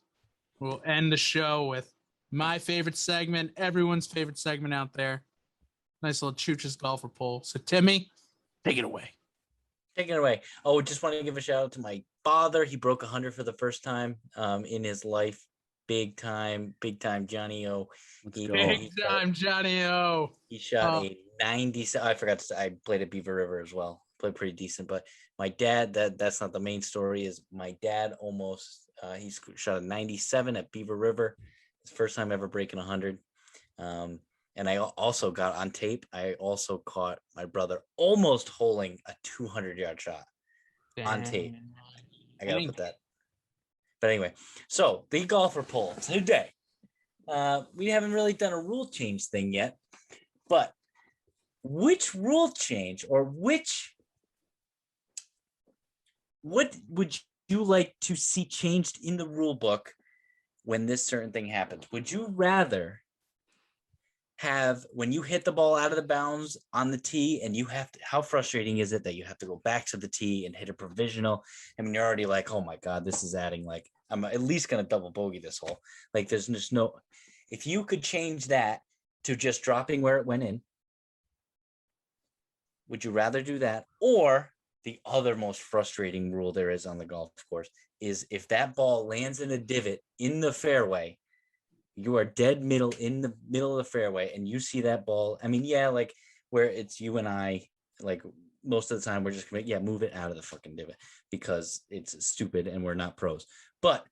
we'll end the show with my favorite segment, everyone's favorite segment out there. Nice little Chooch's golfer poll. So Timmy, take it away. Take it away. Oh, just want to give a shout out to my father. He broke 100 for the first time in his life. Big time Johnny O. Big time Johnny O. He shot a 97. I forgot to say I played at Beaver River as well. Played pretty decent. But my dad, that's not the main story, is my dad almost he shot a 97 at Beaver River. His first time ever breaking 100. And I also got on tape. I also caught my brother almost holing a 200-yard shot on tape. I gotta put that. But anyway, so the golfer poll today. We haven't really done a rule change thing yet, but which rule change or what would you like to see changed in the rule book when this certain thing happens? Would you rather have when you hit the ball out of the bounds on the tee and you have to, how frustrating is it that you have to go back to the tee and hit a provisional? I mean, you're already like, oh my God, this is adding like, I'm at least going to double bogey this hole. Like there's just no, if you could change that to just dropping where it went in, would you rather do that? Or the other most frustrating rule there is on the golf course is if that ball lands in a divot in the fairway, you are dead middle in the middle of the fairway and you see that ball. I mean, yeah, like where it's you and I, like most of the time we're just gonna move it out of the fucking divot because it's stupid and we're not pros. But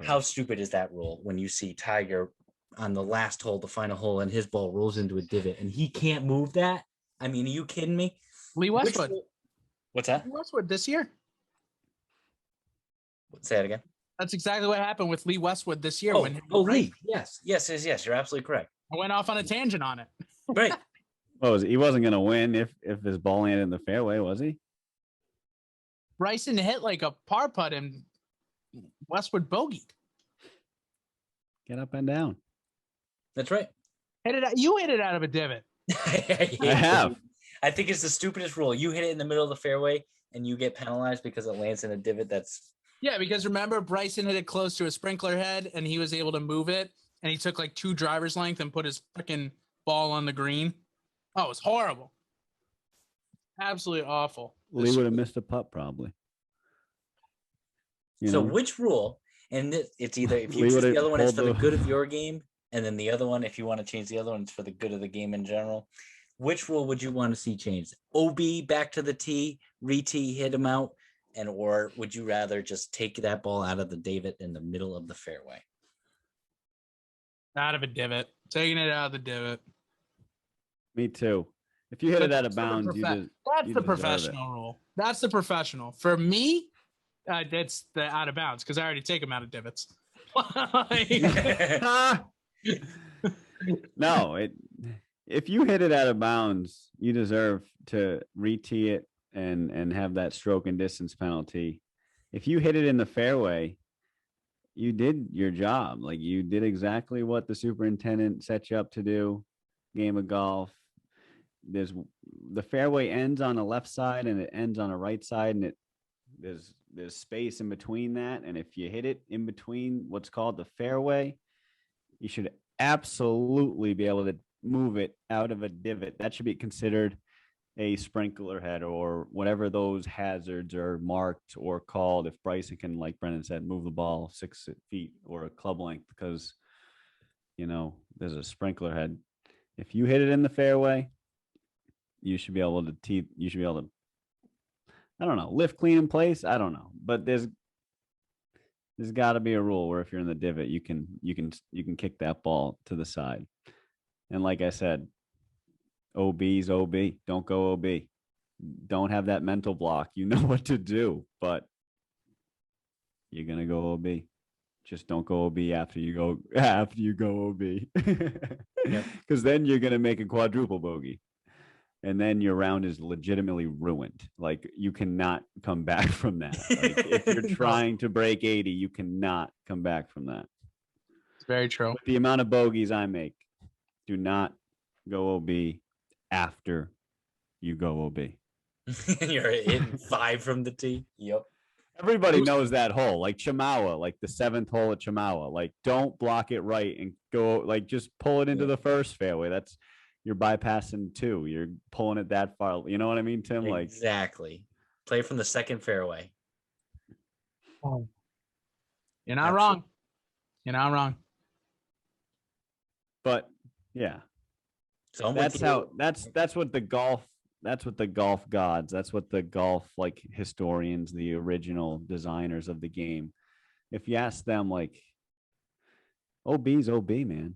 how stupid is that rule when you see Tiger on the last hole, the final hole, and his ball rolls into a divot and he can't move that? I mean, are you kidding me? Lee Westwood. What's that? Lee Westwood this year. Say that again. That's exactly what happened with Lee Westwood this year. Lee. Yes. You're absolutely correct. I went off on a tangent on it. Right. He wasn't going to win if his ball landed in the fairway, was he? Bryson hit like a par putt and Westwood bogeyed. Get up and down. That's right. You hit it out of a divot. I have. I think it's the stupidest rule. You hit it in the middle of the fairway and you get penalized because it lands in a divot. Yeah, because remember, Bryson hit it close to a sprinkler head and he was able to move it. And he took like 2 driver's length and put his freaking ball on the green. Oh, it was horrible. Absolutely awful. Lee would have missed a putt probably. So which rule? And it's either if you choose the other one, it's for the good of your game. And then the other one, if you want to change the other one, it's for the good of the game in general. Which rule would you want to see changed? OB back to the tee, re-tee, hit him out. Or would you rather just take that ball out of the divot in the middle of the fairway? Out of a divot. Taking it out of the divot. Me too. If you hit it out of bounds, that's the professional rule. That's the professional. For me, that's the out of bounds because I already take them out of divots. No, if you hit it out of bounds, you deserve to re-tee it and have that stroke and distance penalty. If you hit it in the fairway, you did your job. Like you did exactly what the superintendent set you up to do. Game of golf. The fairway ends on the left side and it ends on the right side, and there's there's space in between that. And if you hit it in between what's called the fairway, you should absolutely be able to move it out of a divot. That should be considered a sprinkler head or whatever those hazards are marked or called. If Bryson can, like Brendan said, move the ball 6 feet or a club length because, there's a sprinkler head. If you hit it in the fairway, you should be able to I don't know, lift clean in place. I don't know, but there's got to be a rule where if you're in the divot, you can kick that ball to the side. And like I said, OB's OB. Don't go OB. Don't have that mental block. You know what to do, but you're gonna go OB. Just don't go OB after you go OB. Because then you're gonna make a quadruple bogey. And then your round is legitimately ruined. Like you cannot come back from that. Like, if you're trying to break 80, you cannot come back from that. It's very true. With the amount of bogeys I make, do not go OB after you go OB. You're hitting 5 from the tee. Yep. Everybody knows that hole, like Chamawa, like the 7th hole at Chamawa. Like, don't block it right and go, like, just pull it into the first fairway. You're bypassing 2. You're pulling it that far. You know what I mean, Tim? Like, exactly. Play from the second fairway. Oh. You're not wrong. You're not wrong. But yeah, So that's what the golf gods, that's what the golf like historians, the original designers of the game. If you ask them, like, OB's OB, man.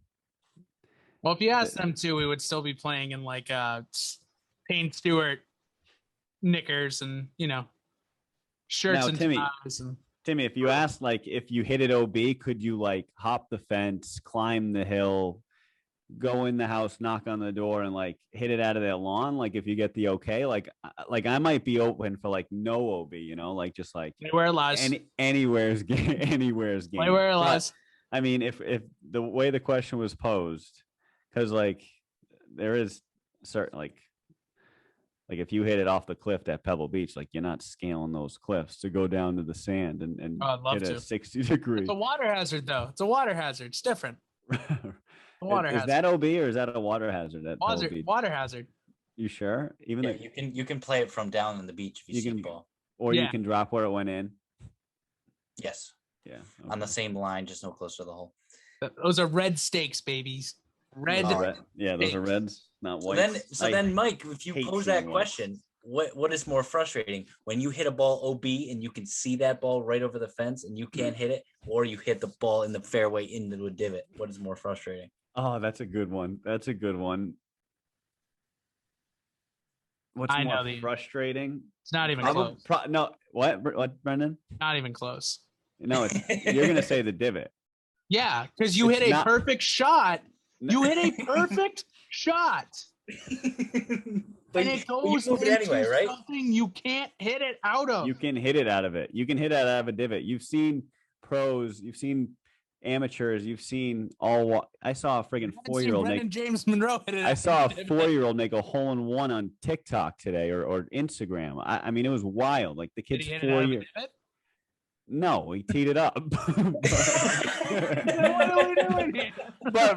Well, if you asked them to, we would still be playing in like Payne Stewart knickers and shirts now, and ties. Timmy, if you asked, like, if you hit it OB, could you like hop the fence, climb the hill, go in the house, knock on the door, and like hit it out of their lawn? Like, if you get the okay, like I might be open for like no OB, like just like anywhere lies, anywhere's game. Anywhere it lies. I mean, if the way the question was posed, because like there is certain like if you hit it off the cliff at Pebble Beach, like you're not scaling those cliffs to go down to the sand and hit a 60 degree. It's a water hazard, though. It's a water hazard. It's different. Water hazard. Is that OB or is that a water hazard? Water hazard. You sure? Even you can play it from down on the beach if you see the ball, or you can drop where it went in. Yes. Yeah. Okay. On the same line, just no closer to the hole. Those are red stakes, babies. Red. Yeah, those are reds, not white. So then, Mike, if you pose that question, what is more frustrating, when you hit a ball OB and you can see that ball right over the fence and you can't hit it, or you hit the ball in the fairway into a divot? What is more frustrating? Oh, that's a good one. What's more frustrating? It's not even close. What, Brendan? Not even close. No, you're gonna say the divot. Yeah, because you hit a perfect shot. You hit a perfect shot. But and it goes into anyway, right? Something you can't hit it out of. You can hit it out of it. You can hit it out of a divot. You've seen pros. You've seen amateurs. You've seen all. I saw a friggin' 4-year-old make. James Monroe hit it. I saw a 4-year-old make a hole in one on TikTok today or Instagram. I mean, it was wild. Like the kid's 4 years. No, he teed it up. But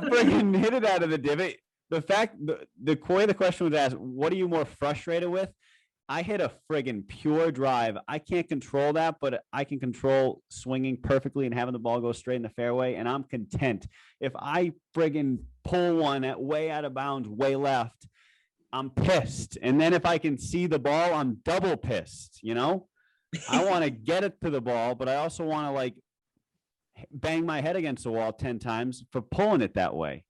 friggin' hit it out of the divot. The way the question was asked, what are you more frustrated with? I hit a friggin' pure drive. I can't control that, but I can control swinging perfectly and having the ball go straight in the fairway, and I'm content. If I friggin' pull one at way out of bounds, way left, I'm pissed. And then if I can see the ball, I'm double pissed, I want to get it to the ball, but I also want to like bang my head against the wall 10 times for pulling it that way.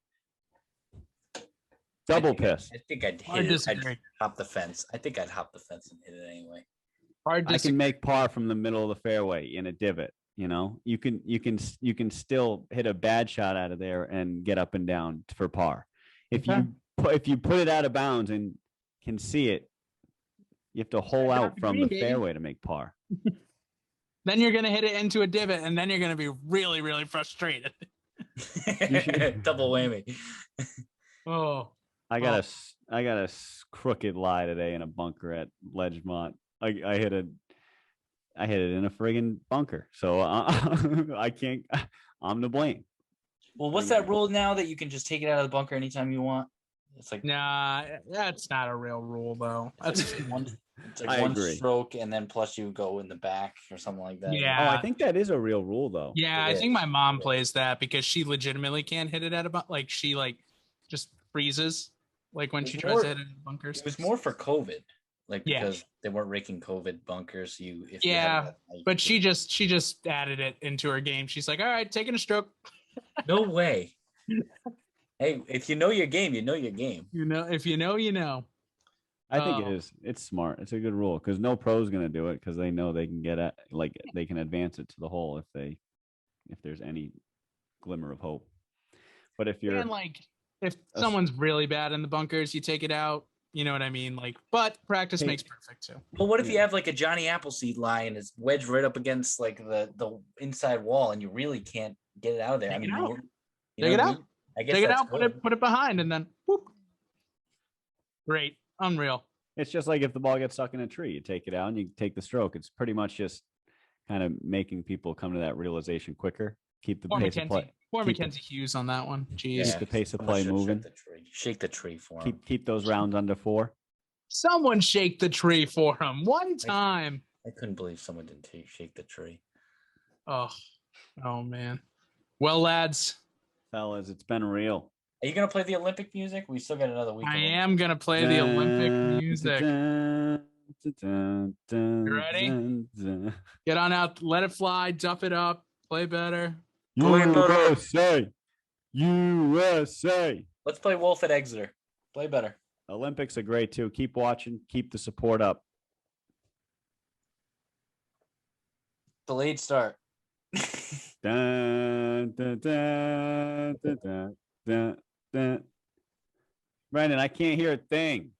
Double piss. I think I'd hit it. I'd hop the fence. I think I'd hop the fence and hit it anyway. I can make par from the middle of the fairway in a divot. You can still hit a bad shot out of there and get up and down for par. If you put it out of bounds and can see it, you have to hole out from the fairway to make par. Then you're going to hit it into a divot, and then you're going to be really, really frustrated. Double whammy. Oh. I got a crooked lie today in a bunker at Ledgemont. I I hit it in a friggin' bunker. So I can't. I'm to blame. Well, what's that rule now that you can just take it out of the bunker anytime you want? It's like Nah, that's not a real rule though. That's it's like I one agree. stroke and then plus you go in the back or something like that. Yeah. Oh, I think that is a real rule though. yeah. It I think is. my mom plays that because she legitimately can't hit it at about like she like just freezes like when It she was tries more- to hit it in bunkers. It was more for COVID, like Yeah. because they weren't raking COVID bunkers. If you had Yeah, that, you but could- she just added it into her game. She's like, all right, taking a stroke. no way. Hey, if you know your game, you know your game. You know, if you know, you know. I think it Oh. is. It's smart. It's a good rule because no pro's going to do it because they know they can get at like they can advance it to the hole if there's any glimmer of hope. But if you're And like if someone's really bad in the bunkers, you take it out. You know what I mean? Like, but practice makes perfect too. Well, what if you have like a Johnny Appleseed lie and it's wedged right up against like the inside wall and you really can't get it out of there? Take I it mean, out. you Take know it what I out. mean? I guess Take it that's out, good. put it behind, and then whoop. Great. Unreal. it's just like if the ball gets stuck in a tree, you take it out and you take the stroke. It's pretty much just kind of making people come to that realization quicker. Keep the Poor pace of play. Mackenzie. Poor keep Mackenzie Hughes on that one. Jeez. Keep the pace of Someone play should moving. Shake the tree for him. Keep those rounds under 4. Someone shake the tree for him one time. I couldn't believe someone didn't shake the tree. Oh man. Well, lads, Fellas, it's been real. Are you gonna play the Olympic music? We still got another week. I am gonna play the Olympic music. You ready? Get on out, let it fly, duff it up, play better. USA. USA. Let's play Wolf at Exeter. Play better. Olympics are great too. Keep watching. Keep the support up. Delayed start. Dun, dun, dun, dun, dun, dun, dun. Brandon, I can't hear a thing.